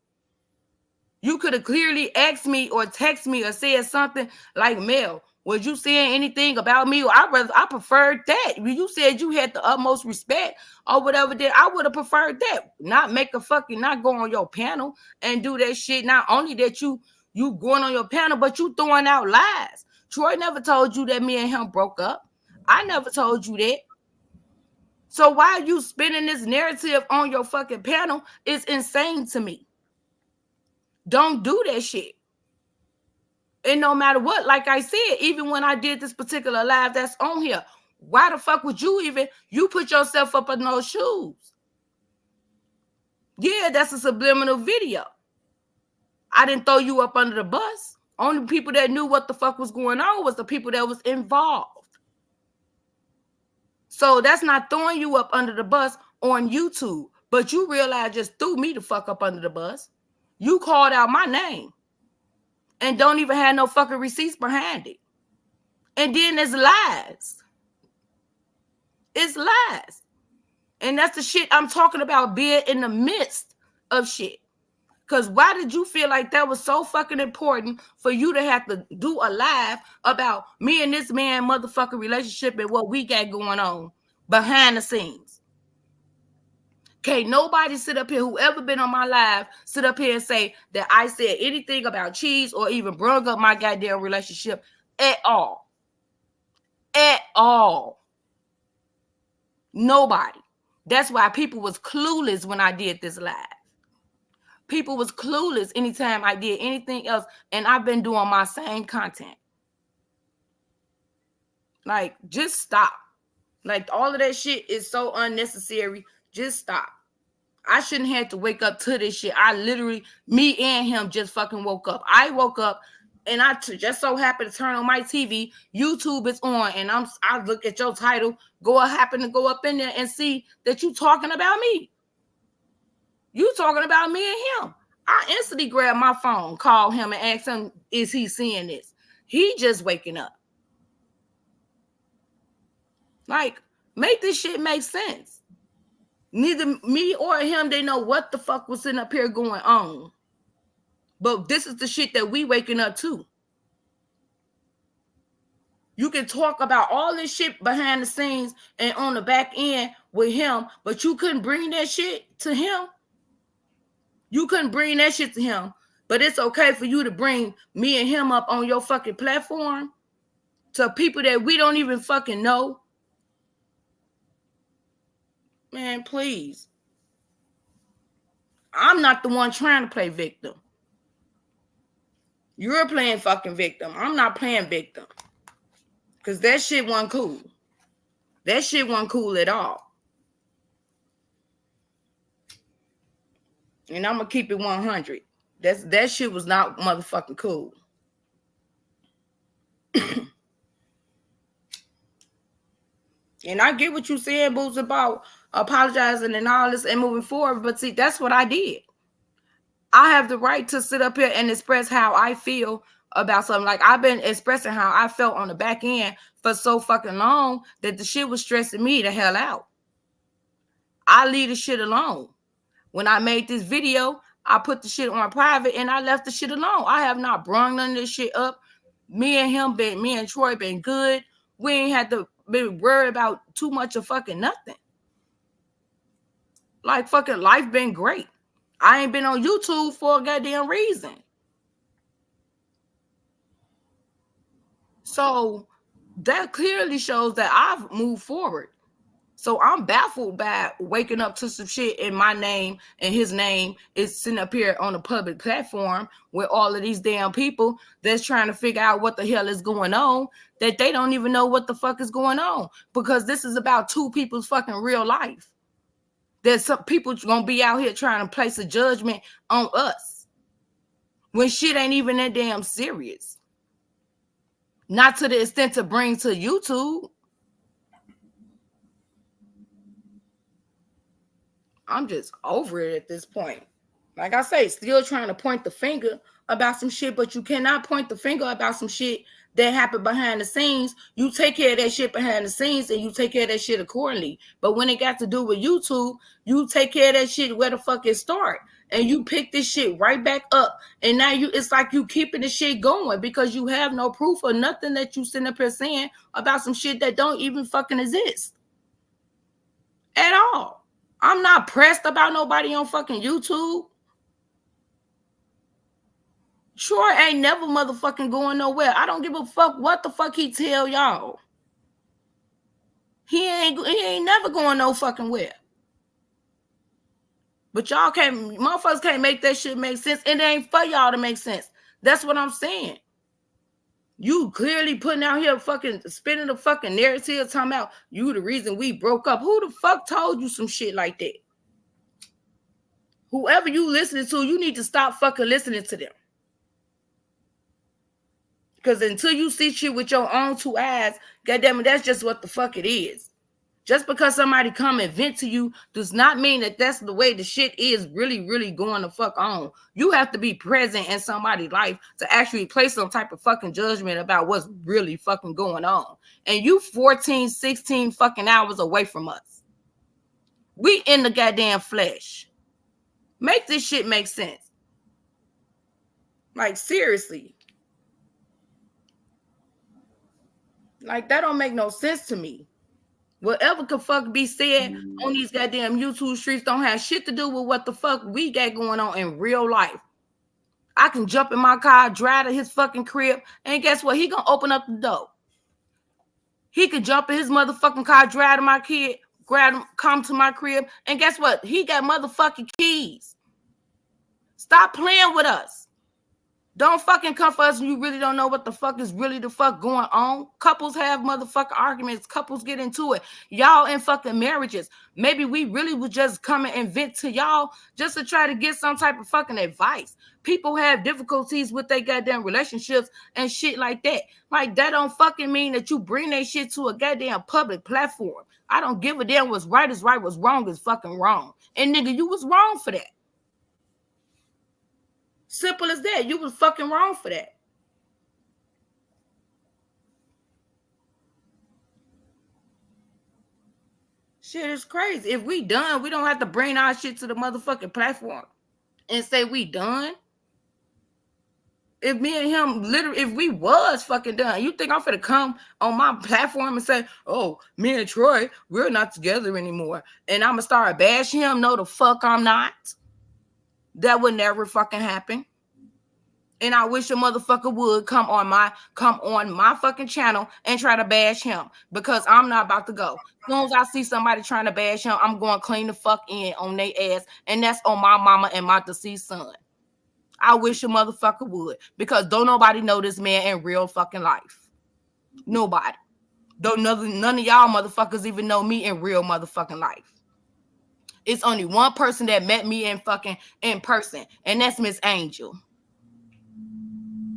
You could have clearly asked me or text me or said something like, Mel, was you saying anything about me? Or I preferred that. When you said you had the utmost respect or whatever, then I would have preferred that. Not go on your panel and do that shit. Not only that you going on your panel, but you throwing out lies. Troy never told you that me and him broke up. I never told you that. So why are you spinning this narrative on your fucking panel? It's insane to me. Don't do that shit. And no matter what, like I said, even when I did this particular live that's on here, why the fuck would you put yourself up in those shoes? Yeah, that's a subliminal video. I didn't throw you up under the bus. Only people that knew what the fuck was going on was the people that was involved. So that's not throwing you up under the bus on YouTube. But you realize just threw me the fuck up under the bus. You called out my name and don't even have no fucking receipts behind it. And then there's lies. It's lies. And that's the shit I'm talking about, being in the midst of shit. Because why did you feel like that was so fucking important for you to have to do a live about me and this man motherfucking relationship and what we got going on behind the scenes? Can't nobody sit up here, whoever been on my live, sit up here and say that I said anything about cheese or even brought up my goddamn relationship at all. At all. Nobody. That's why people was clueless when I did this live. People was clueless anytime I did anything else, and I've been doing my same content. Like, just stop. Like, all of that shit is so unnecessary. Just stop. I shouldn't have to wake up to this shit. I literally, me and him just fucking woke up. I woke up, and I just so happened to turn on my TV. YouTube is on, and I look at your title, happen to go up in there and see that you talking about me. You talking about me and him. I instantly grabbed my phone, called him, and asked him, is he seeing this? He just waking up. Like, make this shit make sense. Neither me or him, they know what the fuck was sitting up here going on. But this is the shit that we waking up to. You can talk about all this shit behind the scenes and on the back end with him, but you couldn't bring that shit to him. You couldn't bring that shit to him, but it's okay for you to bring me and him up on your fucking platform to people that we don't even fucking know. Man, please. I'm not the one trying to play victim. You're playing fucking victim. I'm not playing victim. Because that shit wasn't cool. That shit wasn't cool at all. And I'm going to keep it 100. That shit was not motherfucking cool. And I get what you said, Boots, about apologizing and all this and moving forward. But see, that's what I did. I have the right to sit up here and express how I feel about something. Like, I've been expressing how I felt on the back end for so fucking long that the shit was stressing me the hell out. I leave the shit alone. When I made this video, I put the shit on private and I left the shit alone. I have not brung none of this shit up. Me and Troy been good. We ain't had to be worried about too much of fucking nothing. Like, fucking life been great. I ain't been on YouTube for a goddamn reason. So that clearly shows that I've moved forward. So I'm baffled by waking up to some shit in my name and his name is sitting up here on a public platform with all of these damn people that's trying to figure out what the hell is going on, that they don't even know what the fuck is going on, because this is about two people's fucking real life. There's some people gonna be out here trying to place a judgment on us when shit ain't even that damn serious. Not to the extent to bring to YouTube. I'm just over it at this point. Like I say, still trying to point the finger about some shit, but you cannot point the finger about some shit that happened behind the scenes. You take care of that shit behind the scenes and you take care of that shit accordingly. But when it got to do with YouTube, you take care of that shit where the fuck it start. And you pick this shit right back up. And now it's like you keeping the shit going because you have no proof or nothing that you sitting up here saying about some shit that don't even fucking exist at all. I'm not pressed about nobody on fucking YouTube. Troy ain't never motherfucking going nowhere. I don't give a fuck what the fuck he tell y'all. He ain't never going no fucking where. But motherfuckers can't make that shit make sense. And it ain't for y'all to make sense. That's what I'm saying. You clearly putting out here fucking spinning the fucking narrative talking about you the reason we broke up. Who the fuck told you some shit like that? Whoever you listening to, you need to stop fucking listening to them. Because until you see shit with your own two eyes, goddamn it, that's just what the fuck it is. Just because somebody come and vent to you does not mean that that's the way the shit is really, really going to fuck on. You have to be present in somebody's life to actually place some type of fucking judgment about what's really fucking going on. And you 14, 16 fucking hours away from us. We in the goddamn flesh. Make this shit make sense. Like, seriously. Like, that don't make no sense to me. Whatever could fuck be said on these goddamn YouTube streets don't have shit to do with what the fuck we got going on in real life. I can jump in my car, drive to his fucking crib, and guess what? He gonna open up the door. He could jump in his motherfucking car, drive to my kid, grab him, come to my crib, and guess what? He got motherfucking keys. Stop playing with us. Don't fucking come for us and you really don't know what the fuck is really the fuck going on. Couples have motherfucking arguments. Couples get into it. Y'all in fucking marriages. Maybe we really would just come and vent to y'all just to try to get some type of fucking advice. People have difficulties with their goddamn relationships and shit like that. Like, that don't fucking mean that you bring that shit to a goddamn public platform. I don't give a damn what's right is right, what's wrong is fucking wrong. And nigga, you was wrong for that. Simple as that. You was fucking wrong for that. Shit is crazy. If we done, we don't have to bring our shit to the motherfucking platform and say we done. If me and him literally, if we was fucking done, you think I'm finna come on my platform and say, oh, me and Troy, we're not together anymore. And I'm gonna start bashing him? No, the fuck I'm not. That would never fucking happen. And I wish a motherfucker would come on my fucking channel and try to bash him, because I'm not about to go. As soon as I see somebody trying to bash him, I'm going to clean the fuck in on their ass, and that's on my mama and my deceased son. I wish a motherfucker would, because don't nobody know this man in real fucking life. Nobody. None of y'all motherfuckers even know me in real motherfucking life. It's only one person that met me in person, and that's Miss Angel.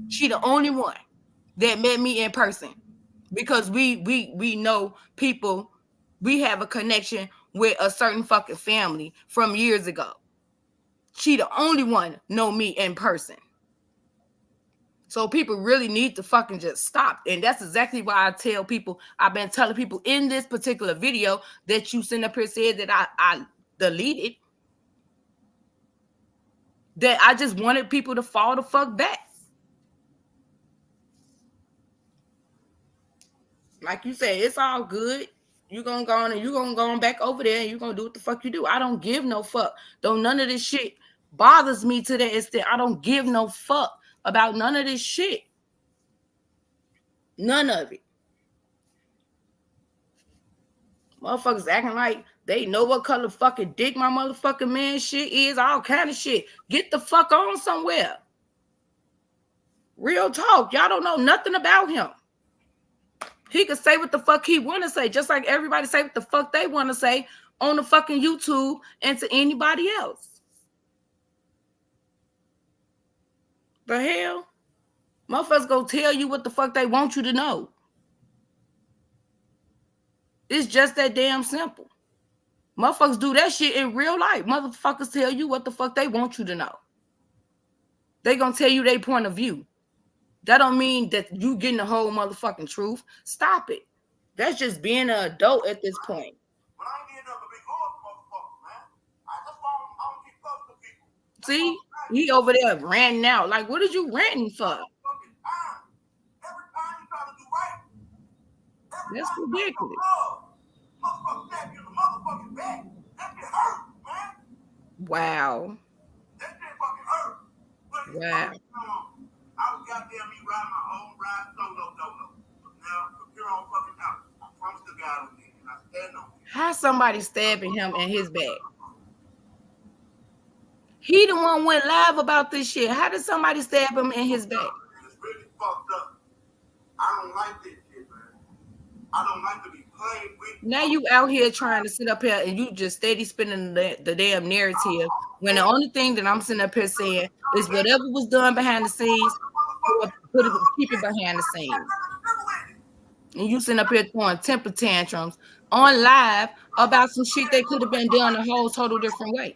She the only one that met me in person, because we know people. We have a connection with a certain fucking family from years ago. She the only one know me in person. So people really need to fucking just stop. And that's exactly why I tell people, I've been telling people in this particular video that you sent up here said that I deleted, that I just wanted people to fall the fuck back. Like you said, it's all good. You're going to go on and you're going to go on back over there and you're going to do what the fuck you do. I don't give no fuck. Though none of this shit bothers me to that extent. I don't give no fuck about none of this shit. None of it. Motherfuckers acting like they know what color fucking dick my motherfucking man shit is. All kind of shit. Get the fuck on somewhere. Real talk. Y'all don't know nothing about him. He could say what the fuck he want to say, just like everybody say what the fuck they want to say on the fucking YouTube and to anybody else. The hell? Motherfuckers go tell you what the fuck they want you to know. It's just that damn simple. Motherfuckers do that shit in real life. Motherfuckers tell you what the fuck they want you to know. They gonna tell you their point of view. That don't mean that you getting the whole motherfucking truth. Stop it. That's just being an adult at this point. But I ain't getting up a big horse, motherfucker, man. That's why I don't get fucked with people. See, he over there ranting out. Like, what is you ranting for? Every time you try to do right. That's ridiculous. Motherfucker stab you in the motherfucking back. That shit hurt, man. Wow. That shit fucking hurt. But Wow. I was goddamn me riding my own ride solo. Now, from here on fucking out, I promise to God on me, and I stand on it. How somebody stabbing him in his back? He the one went live about this shit. How did somebody stab him in his back? It's really fucked up. I don't like this shit, man. I don't like to be played with. Now you out here trying to sit up here and you just steady spinning the damn narrative, when the only thing that I'm sitting up here saying is whatever was done behind the scenes, keep it behind the scenes. And you sitting up here throwing temper tantrums on live about some shit that could have been done a whole total different way.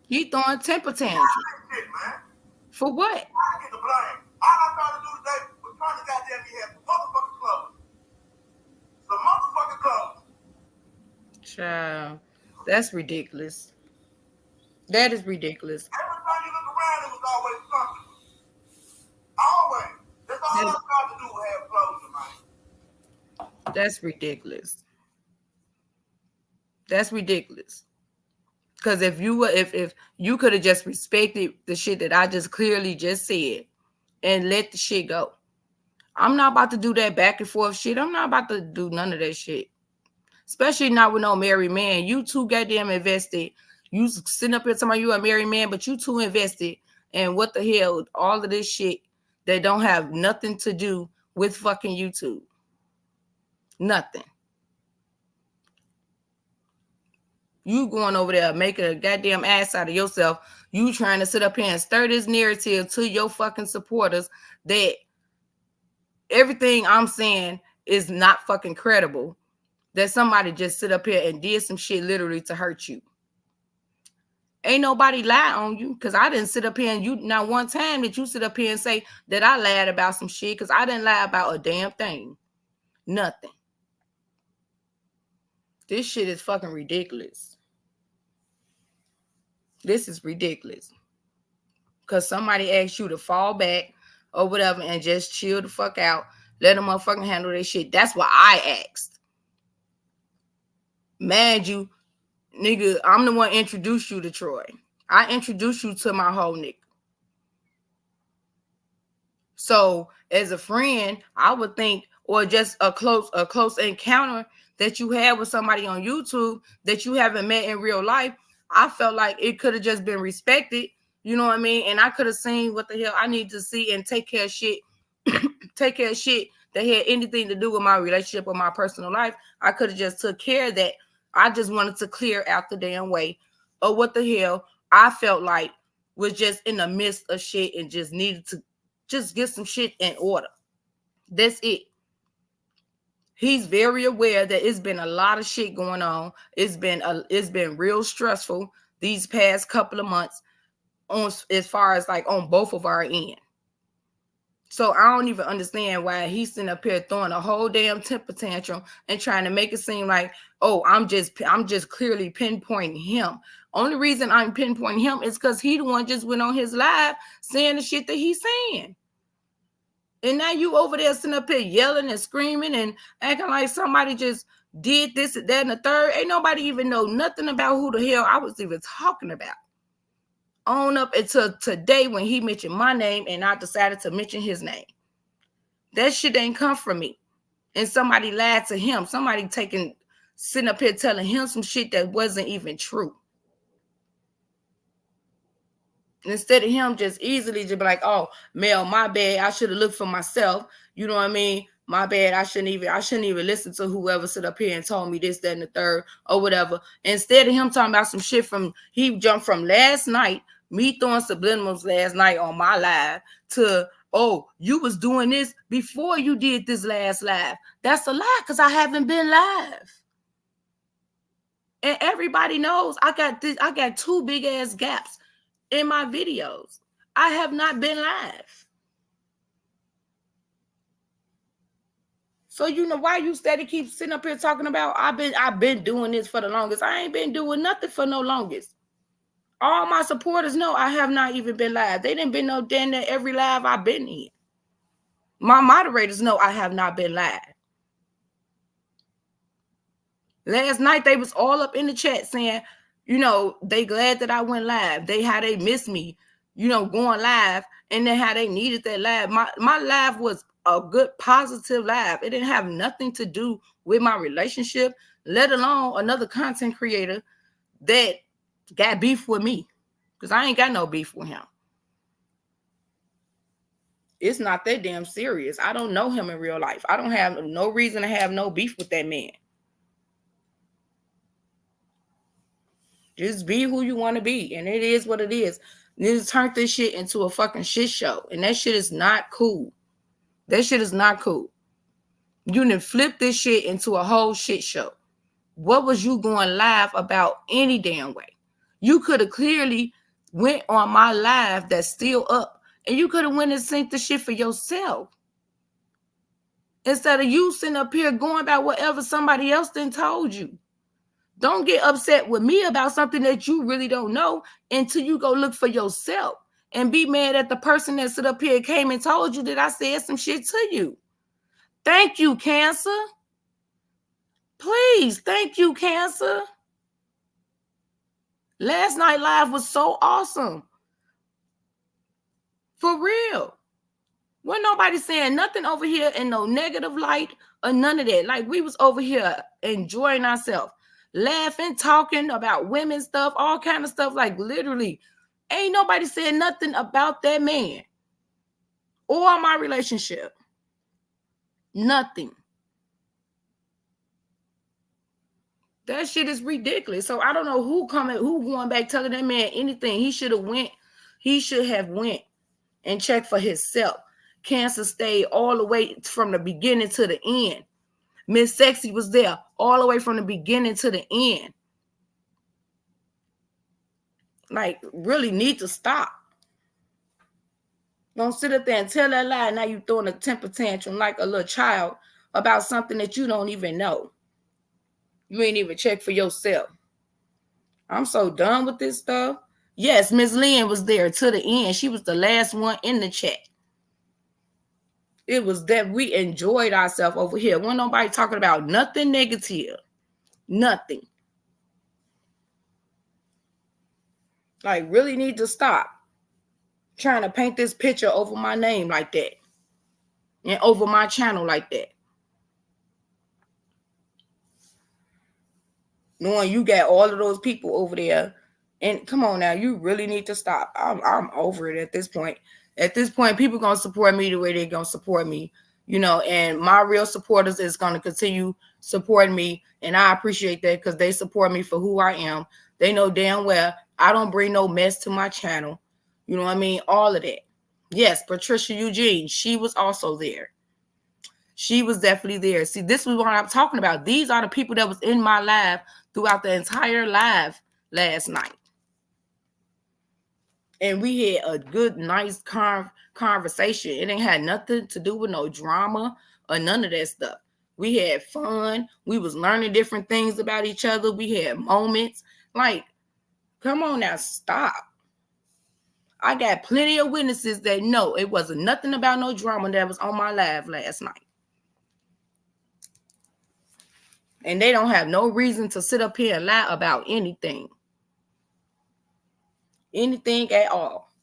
He throwing temper tantrums. Shit, man. For what? I get the blame. All I tried to do today was turn the goddamn me have some motherfucking clothes. Some motherfucking clothes. Child, that's ridiculous. That is ridiculous. Every time you look around, it was always something. Always. That's all I tried to do was have clothes tonight. That's ridiculous. That's ridiculous. Because if you could have just respected the shit that I just clearly just said and let the shit go. I'm not about to do that back and forth shit. I'm not about to do none of that shit. Especially not with no married man. You too goddamn invested. You sitting up here talking about you a married man, but you too invested in what the hell, all of this shit that don't have nothing to do with fucking YouTube. Nothing. You going over there making a goddamn ass out of yourself. You trying to sit up here and stir this narrative to your fucking supporters that everything I'm saying is not fucking credible. That somebody just sit up here and did some shit literally to hurt you. Ain't nobody lie on you, because I didn't sit up here and you not one time that you sit up here and say that I lied about some shit, because I didn't lie about a damn thing. Nothing. This shit is fucking ridiculous. This is ridiculous. Because somebody asked you to fall back or whatever and just chill the fuck out. Let them motherfucking handle their shit. That's what I asked. Mad you, nigga, I'm the one introduced you to Troy. I introduced you to my whole nigga. So as a friend, I would think, or just a close encounter that you had with somebody on YouTube that you haven't met in real life, I felt like it could have just been respected, you know what I mean? And I could have seen what the hell I need to see and take care of shit, take care of shit that had anything to do with my relationship or my personal life. I could have just took care of that. I just wanted to clear out the damn way of what the hell I felt like was just in the midst of shit and just needed to just get some shit in order. That's it. He's very aware that it's been a lot of shit going on. It's been real stressful these past couple of months on as far as like on both of our end. So I don't even understand why he's sitting up here throwing a whole damn temper tantrum and trying to make it seem like, oh, I'm just clearly pinpointing him. Only reason I'm pinpointing him is because he the one just went on his live saying the shit that he's saying. And now you over there sitting up here yelling and screaming and acting like somebody just did this, that, and the third. Ain't nobody even know nothing about who the hell I was even talking about. On up until today when he mentioned my name and I decided to mention his name. That shit ain't come from me. And somebody lied to him. Somebody sitting up here telling him some shit that wasn't even true. Instead of him just easily just be like, oh, Mel, my bad. I should have looked for myself. You know what I mean? My bad. I shouldn't even listen to whoever sit up here and told me this, that, and the third, or whatever. Instead of him talking about some shit he jumped from last night, me throwing subliminals last night on my live to, oh, you was doing this before you did this last live. That's a lie because I haven't been live. And everybody knows I got 2 big ass gaps in my videos. I have not been live. So you know why you steady keep sitting up here talking about I've been doing this for the longest. I ain't been doing nothing for no longest. All my supporters know I have not even been live. They didn't been no damn near every live I've been in. My moderators know I have not been live. Last night they was all up in the chat saying, you know, they glad that I went live. How they miss me, you know, going live, and then how they needed that live. My live was a good positive live. It didn't have nothing to do with my relationship, let alone another content creator that got beef with me, because I ain't got no beef with him. It's not that damn serious. I don't know him in real life. I don't have no reason to have no beef with that man. Just be who you want to be. And it is what it is. You need to turn this shit into a fucking shit show. And that shit is not cool. That shit is not cool. You done flip this shit into a whole shit show. What was you going live about any damn way? You could have clearly went on my live that's still up, and you could have went and synced the shit for yourself. Instead of you sitting up here going about whatever somebody else then told you. Don't get upset with me about something that you really don't know until you go look for yourself and be mad at the person that sit up here and came and told you that I said some shit to you. Thank you, Cancer. Please, thank you, Cancer. Last night live was so awesome. For real. Wasn't nobody saying nothing over here in no negative light or none of that. Like, we was over here enjoying ourselves, laughing, talking about women stuff, all kind of stuff. Like, literally, ain't nobody saying nothing about that man or my relationship. Nothing. That shit is ridiculous. So I don't know who going back telling that man anything. He should have went and checked for himself. Cancer stayed all the way from the beginning to the end. Miss Sexy was there all the way from the beginning to the end. Like, really need to stop. Don't sit up there and tell that lie. Now you throwing a temper tantrum like a little child about something that you don't even know. You ain't even check for yourself. I'm so done with this stuff. Yes, Miss Lynn was there to the end. She was the last one in the chat. It was that we enjoyed ourselves over here. Wasn't nobody talking about nothing negative. Nothing. Like, really need to stop trying to paint this picture over my name like that and over my channel like that. Knowing you got all of those people over there, and come on now, you really need to stop. I'm over it at this point. At this point, people gonna support me the way they're gonna support me, you know, and my real supporters is gonna continue supporting me, and I appreciate that because they support me for who I am. They know damn well I don't bring no mess to my channel. You know what I mean? All of that. Yes, Patricia Eugene, she was also there. She was definitely there. See, this is what I'm talking about. These are the people that was in my live throughout the entire live last night. And we had a good, nice conversation. It ain't had nothing to do with no drama or none of that stuff. We had fun. We was learning different things about each other. We had moments. Like, come on now, stop. I got plenty of witnesses that know it wasn't nothing about no drama that was on my live last night. And they don't have no reason to sit up here and lie about anything. Anything at all.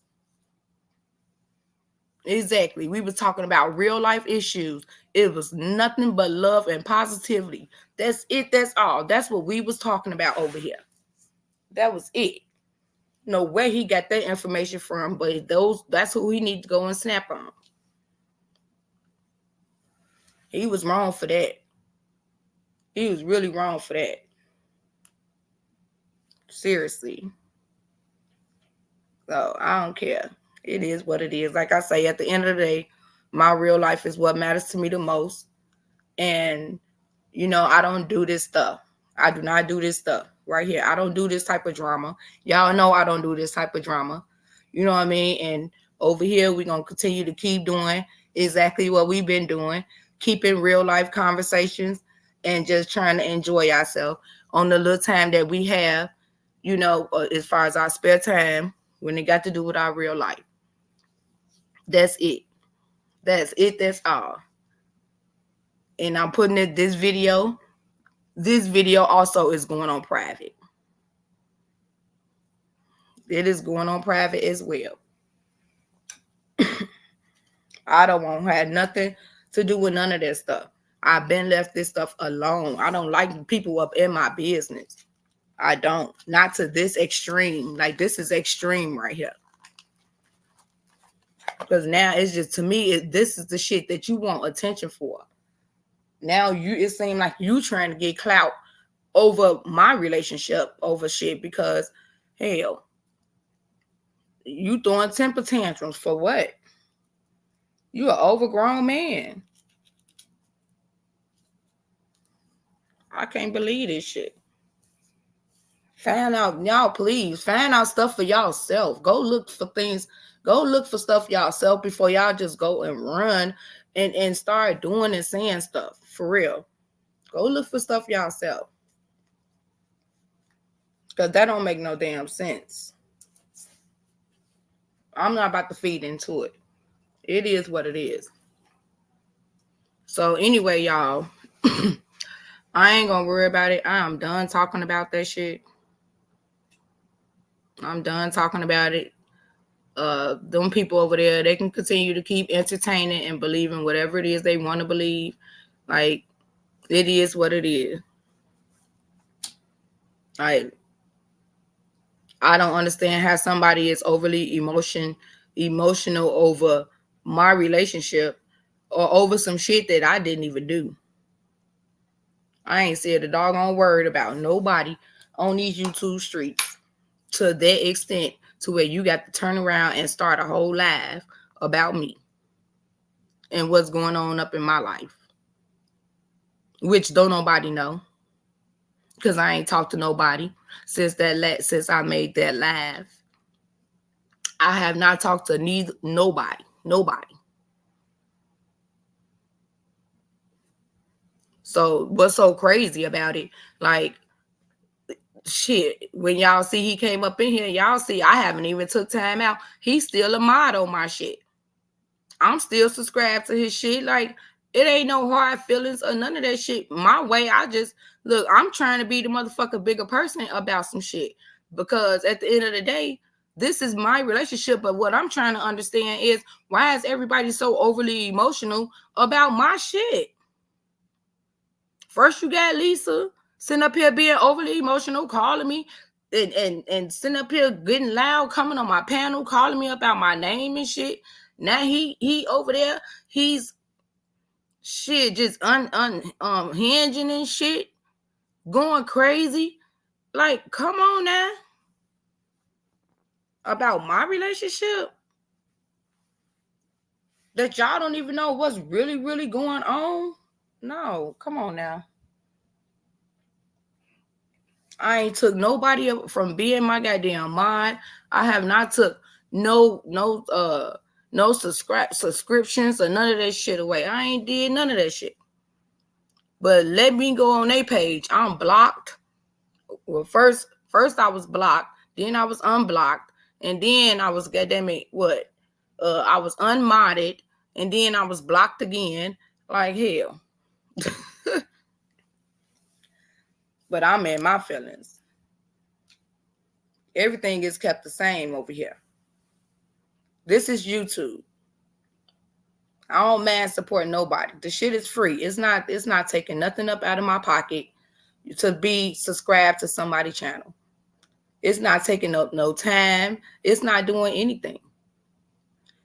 Exactly. We were talking about real life issues. It was nothing but love and positivity. That's it. That's all. That's what we was talking about over here. That was it. Know where he got that information from, but that's who he needs to go and snap on. He was wrong for that. He was really wrong for that. Seriously. So I don't care. It is what it is. Like I say, at the end of the day, my real life is what matters to me the most. And, you know, I don't do this stuff. I do not do this stuff right here. I don't do this type of drama. Y'all know I don't do this type of drama. You know what I mean? And over here, we're going to continue to keep doing exactly what we've been doing. Keeping real life conversations and just trying to enjoy ourselves on the little time that we have, you know, as far as our spare time when it got to do with our real life. That's it. That's it. That's all. And I'm putting it, this video also is going on private. It is going on private as well. I don't want to have nothing to do with none of that stuff. I've been left this stuff alone. I don't like people up in my business. I don't. Not to this extreme. Like, this is extreme right here. Because now it's just, to me, this is the shit that you want attention for. Now it seems like you trying to get clout over my relationship over shit because, hell, you throwing temper tantrums for what? You an overgrown man. I can't believe this shit. Find out, y'all, please. Find out stuff for y'allself. Go look for things. Go look for stuff y'allself before y'all just go and run and start doing and saying stuff. For real. Go look for stuff y'allself. Because that don't make no damn sense. I'm not about to feed into it. It is what it is. So anyway, y'all, I ain't gonna worry about it. I am done talking about that shit. I'm done talking about it. Them people over there, they can continue to keep entertaining and believing whatever it is they want to believe. Like, it is what it is. Like, I don't understand how somebody is overly emotional over my relationship or over some shit that I didn't even do. I ain't said a doggone word about nobody on these YouTube streets to that extent to where you got to turn around and start a whole live about me and what's going on up in my life, which don't nobody know, because I ain't talked to nobody since I made that live. I have not talked to nobody. So what's so crazy about it? Like, shit, when y'all see he came up in here, y'all see I haven't even took time out. He's still a mod on my shit. I'm still subscribed to his shit. Like, it ain't no hard feelings or none of that shit. My way, I'm trying to be the motherfucker bigger person about some shit. Because at the end of the day, this is my relationship. But what I'm trying to understand is, why is everybody so overly emotional about my shit? First, you got Lisa sitting up here being overly emotional, calling me and sitting up here getting loud, coming on my panel, calling me about my name and shit. Now he over there, he's shit just hinging and shit, going crazy. Like, come on now. About my relationship that y'all don't even know what's really, really going on. No, come on now. I ain't took nobody from being my goddamn mod. I have not took no subscriptions or none of that shit away. I ain't did none of that shit. But let me go on their page. I'm blocked. Well, first I was blocked, then I was unblocked, and then I was I was unmodded, and then I was blocked again. Like hell. But I'm in my feelings. Everything is kept the same over here. This is YouTube. I don't mind supporting nobody. The shit is free. It's not taking nothing up out of my pocket to be subscribed to somebody's channel. It's not taking up no time. It's not doing anything.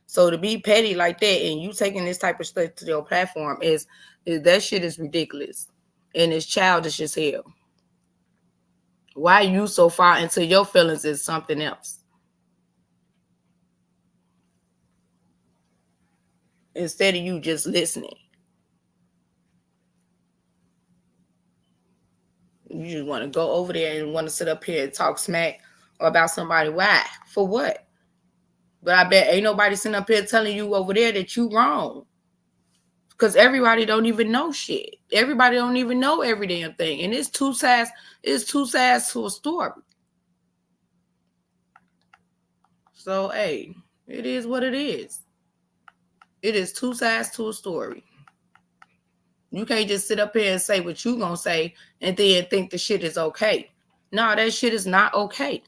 So to be petty like that and you taking this type of stuff to your platform is that shit is ridiculous. And it's childish as hell. Why you so far into your feelings is something else. Instead of you just listening. You just want to go over there and want to sit up here and talk smack about somebody. Why? For what? But I bet ain't nobody sitting up here telling you over there that you wrong. Because everybody don't even know shit. Everybody don't even know every damn thing. And it's two sides to a story. So, hey, it is what it is. It is two sides to a story. You can't just sit up here and say what you gonna say and then think the shit is okay. No, that shit is not okay.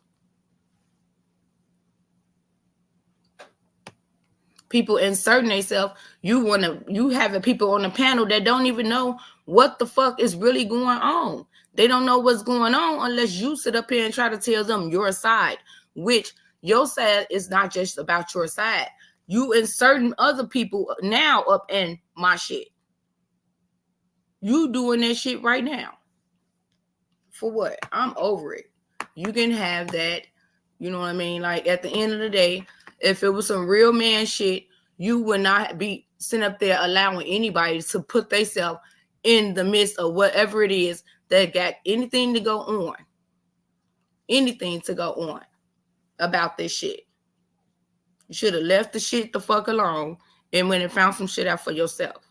People inserting themselves. You having people on the panel that don't even know what the fuck is really going on. They don't know what's going on unless you sit up here and try to tell them your side, which your side is not just about your side. You inserting other people now up in my shit. You doing that shit right now. For what? I'm over it. You can have that. You know what I mean? Like, at the end of the day, if it was some real man shit, you would not be sitting up there allowing anybody to put themselves in the midst of whatever it is that got anything to go on. Anything to go on about this shit. You should have left the shit the fuck alone and went and found some shit out for yourself.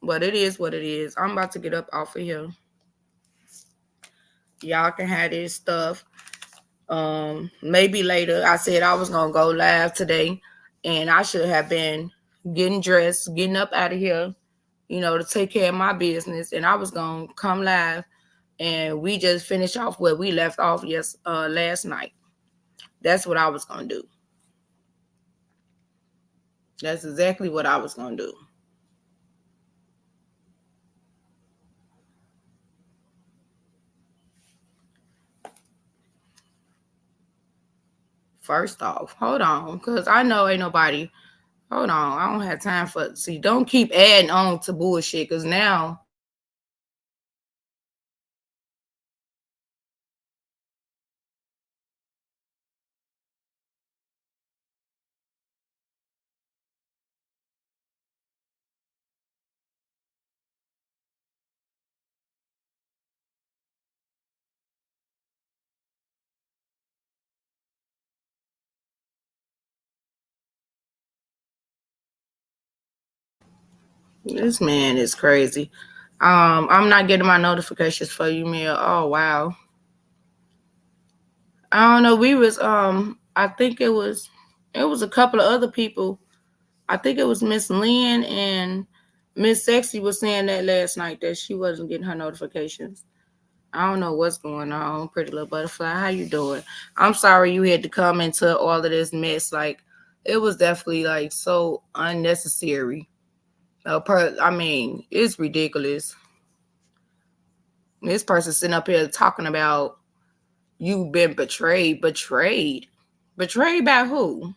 But it is what it is. I'm about to get up off of here. Y'all can have this stuff. Maybe later. I said I was gonna go live today, and I should have been getting dressed, getting up out of here, to take care of my business. And I was gonna come live, and we just finished off where we left off last night. That's what I was gonna do. That's exactly what I was gonna do. First off, hold on, because I know ain't nobody. Hold on, I don't have time for. See, don't keep adding on to bullshit, because now. This man is crazy. I'm not getting my notifications for you, Mia. Oh wow. I don't know. We was I think it was a couple of other people. I think it was Miss Lynn and Miss Sexy was saying that last night that she wasn't getting her notifications. I don't know what's going on, Pretty Little Butterfly. How you doing? I'm sorry you had to come into all of this mess. Like, it was definitely like so unnecessary. I mean, it's ridiculous. This person sitting up here talking about you've been betrayed. Betrayed by who?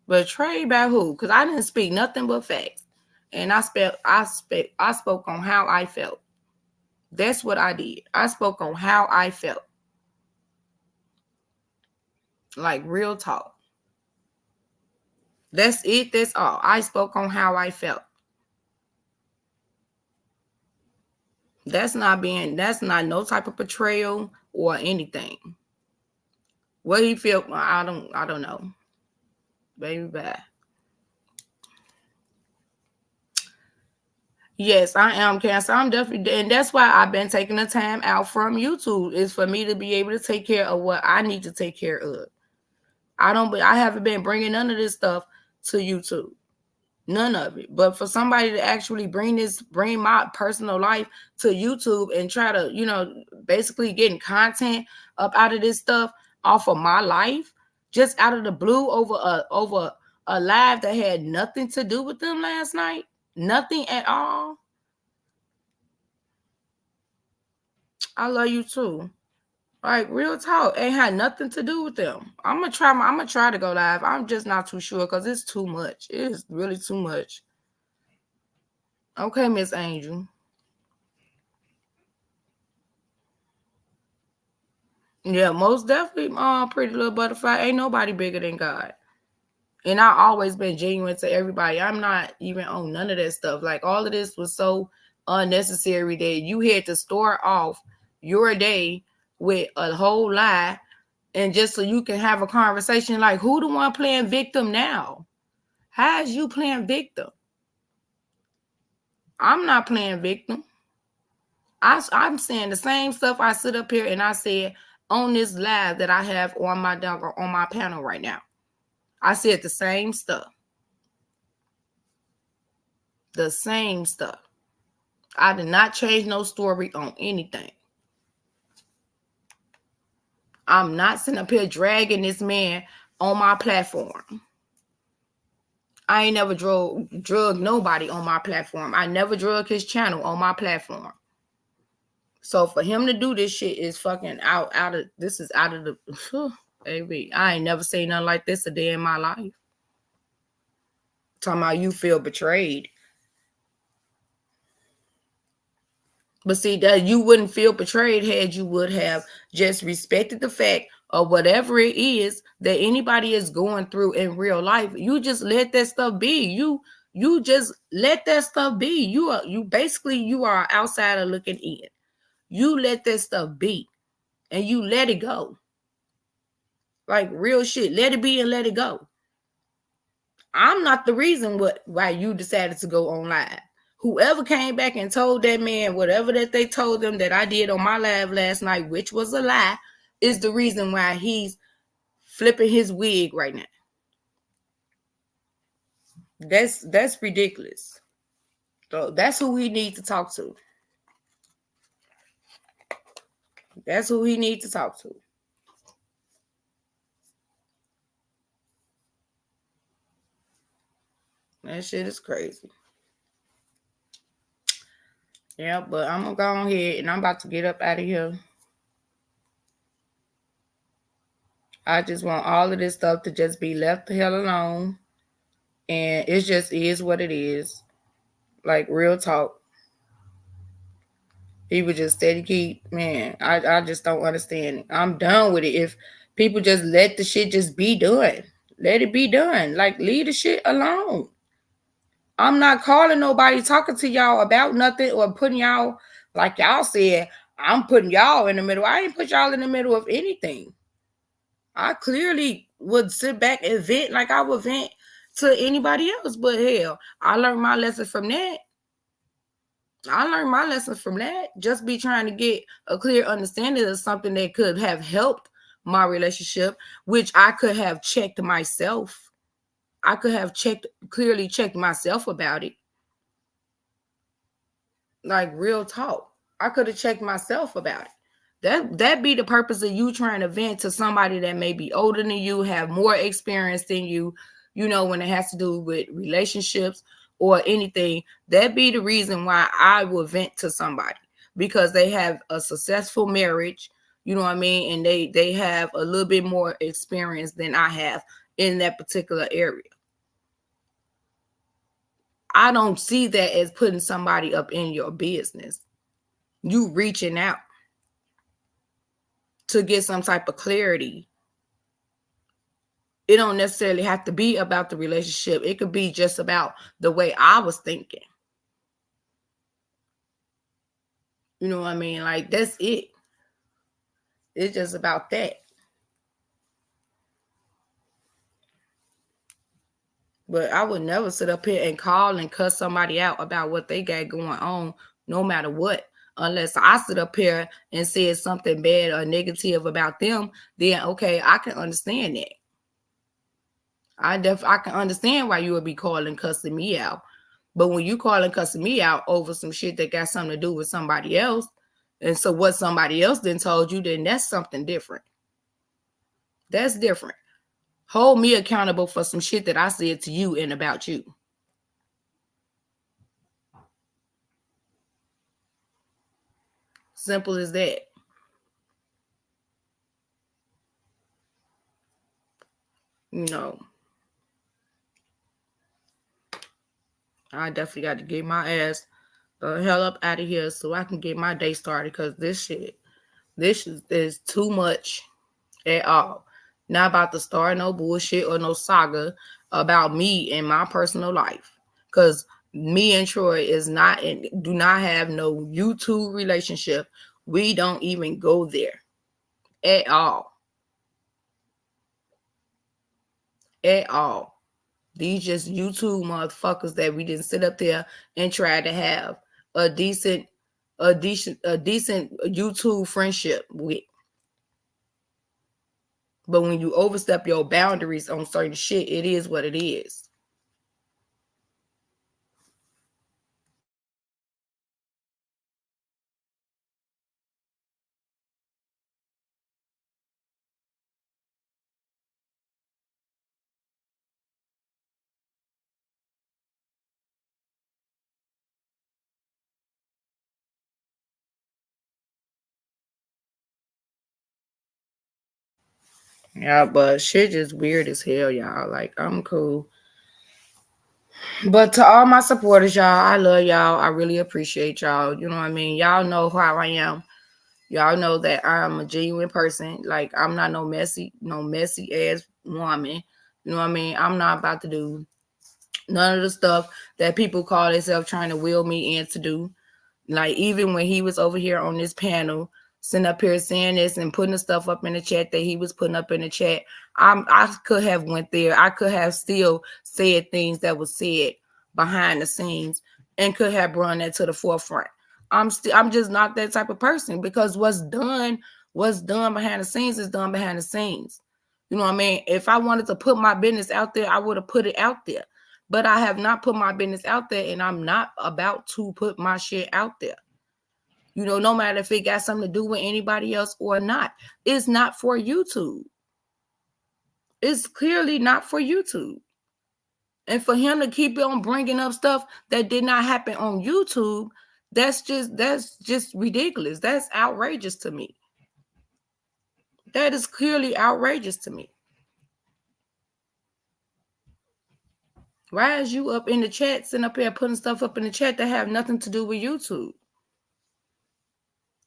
Betrayed by who? Because I didn't speak nothing but facts, and I spoke on how I felt. That's what I did. I spoke on how I felt. Like real talk. That's it. That's all. I spoke on how I felt. That's not no type of betrayal or anything. What he felt, I don't know. Baby, bye. Yes, I am Cancer. I'm definitely, and that's why I've been taking the time out from YouTube, is for me to be able to take care of what I need to take care of. I haven't been bringing none of this stuff to YouTube. None of it. But for somebody to actually bring my personal life to YouTube and try to, basically getting content up out of this stuff off of my life, just out of the blue over a live that had nothing to do with them last night, nothing at all. I love you too. Like real talk, ain't had nothing to do with them. I'm gonna try to go live. I'm just not too sure because it's too much. It is really too much. Okay, Miss Angel. Yeah, most definitely. Pretty Little Butterfly. Ain't nobody bigger than God. And I always been genuine to everybody. I'm not even on none of that stuff. Like all of this was so unnecessary that you had to start off your day with a whole lie, and just so you can have a conversation. Like, who the one playing victim now? How is you playing victim? I'm not playing victim. I'm saying the same stuff I sit up here and I said on this live that I have on my panel right now. I said the same stuff. The same stuff. I did not change no story on anything. I'm not sitting up here dragging this man on my platform. I ain't never drug nobody on my platform. I never drug his channel on my platform. So for him to do this shit is fucking out of the baby. I ain't never seen nothing like this a day in my life. Talking about you feel betrayed. But see, that you wouldn't feel betrayed had you would have just respected the fact of whatever it is that anybody is going through in real life. You just let that stuff be. You just let that stuff be. You basically you are an outsider looking in. You let that stuff be and you let it go. Like real shit. Let it be and let it go. I'm not the reason why you decided to go on live. Whoever came back and told that man whatever that they told them that I did on my live last night, which was a lie, is the reason why he's flipping his wig right now. That's ridiculous. So that's who we need to talk to. That's who we need to talk to. That shit is crazy. Yeah, but I'm gonna go on here and I'm about to get up out of here. I just want all of this stuff to just be left the hell alone. And it just is what it is. Like real talk. He would just steady keep, man, I just don't understand it. I'm done with it. If people just let the shit just be done. Let it be done. Like leave the shit alone. I'm not calling nobody talking to y'all about nothing or putting y'all, like y'all said, I'm putting y'all in the middle. I ain't put y'all in the middle of anything. I clearly would sit back and vent like I would vent to anybody else. But hell, I learned my lesson from that. Just be trying to get a clear understanding of something that could have helped my relationship, which I could have checked myself. I could have clearly checked myself about it. Like real talk. I could have checked myself about it. That be the purpose of you trying to vent to somebody that may be older than you, have more experience than you, when it has to do with relationships or anything. That be the reason why I will vent to somebody, because they have a successful marriage, you know what I mean? And they have a little bit more experience than I have in that particular area. I don't see that as putting somebody up in your business. You reaching out to get some type of clarity. It don't necessarily have to be about the relationship. It could be just about the way I was thinking. You know what I mean? Like, that's it. It's just about that. But I would never sit up here and call and cuss somebody out about what they got going on, no matter what. Unless I sit up here and said something bad or negative about them, then okay, I can understand that. I can understand why you would be calling cussing me out. But when you calling cussing me out over some shit that got something to do with somebody else, and so what somebody else then told you, then that's something different. That's different. Hold me accountable for some shit that I said to you and about you. Simple as that. I definitely got to get my ass the hell up out of here so I can get my day started, because this is too much at all. Not about to start no bullshit or no saga about me and my personal life, because me and Troy do not have no YouTube relationship. We don't even go there at all. At all. These just YouTube motherfuckers that we didn't sit up there and try to have a decent YouTube friendship with. But when you overstep your boundaries on certain shit, it is what it is. Yeah, but shit just weird as hell, y'all. Like, I'm cool. But to all my supporters, y'all, I love y'all. I really appreciate y'all. You know what I mean? Y'all know how I am. Y'all know that I'm a genuine person. Like, I'm not no messy ass woman. You know what I mean? I'm not about to do none of the stuff that people call themselves trying to will me in to do. Like, even when he was over here on this panel, sitting up here saying this and putting the stuff up in the chat that he was putting up in the chat, I could have went there. I could have still said things that was said behind the scenes and could have brought that to the forefront. I'm just not that type of person, because what's done behind the scenes is done behind the scenes. You know what I mean? If I wanted to put my business out there, I would have put it out there. But I have not put my business out there, and I'm not about to put my shit out there. You know, no matter if it got something to do with anybody else or not. It's not for YouTube. It's clearly not for YouTube. And for him to keep on bringing up stuff that did not happen on YouTube, that's just ridiculous. That's outrageous to me. That is clearly outrageous to me. Why is you up in the chat, sitting up here putting stuff up in the chat that have nothing to do with YouTube?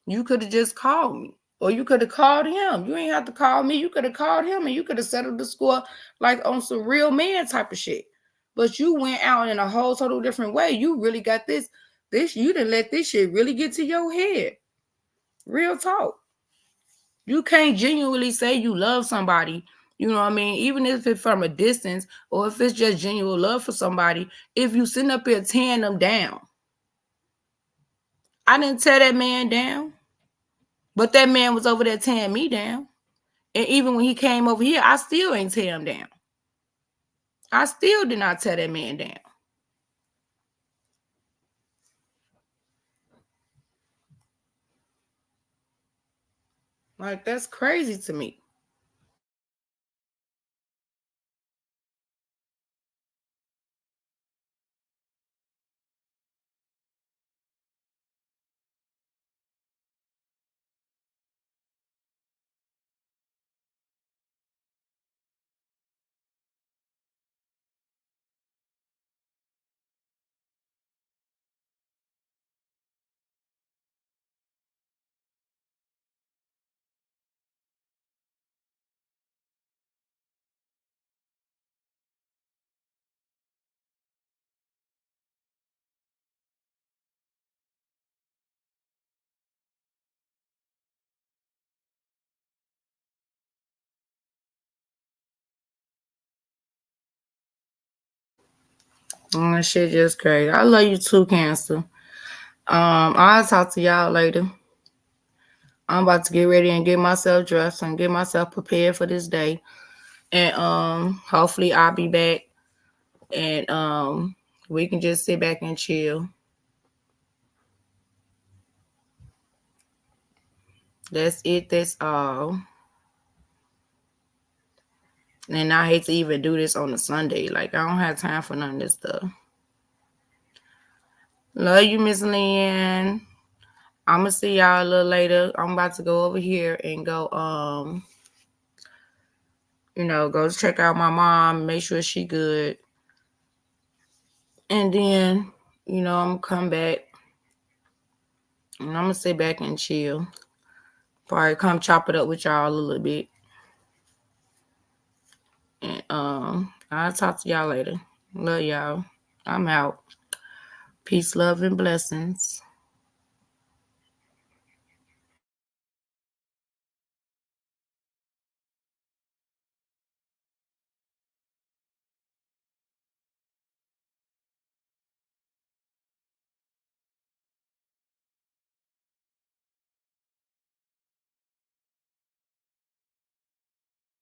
You could have just called me, or you could have called him. You ain't have to call me. You could have called him, and you could have settled the score like on some real man type of shit. But you went out in a whole total different way. You really got this. You didn't let this shit really get to your head. Real talk. You can't genuinely say you love somebody. You know what I mean? Even if it's from a distance, or if it's just genuine love for somebody, if you sitting up here tearing them down. I didn't tear that man down, but that man was over there tearing me down. And even when he came over here, I still ain't tear him down. I still did not tear that man down. Like, that's crazy to me. That shit just crazy. I love you too, Cancer. I'll talk to y'all later. I'm about to get ready and get myself dressed and get myself prepared for this day. And hopefully I'll be back, and we can just sit back and chill. That's it. That's all. And I hate to even do this on a Sunday. Like, I don't have time for none of this stuff. Love you, Miss Lynn. I'm gonna see y'all a little later. I'm about to go over here and go, go check out my mom, make sure she good. And then, I'm gonna come back and I'm gonna sit back and chill. Probably come chop it up with y'all a little bit. And I'll talk to y'all later. Love y'all. I'm out. Peace, love, and blessings.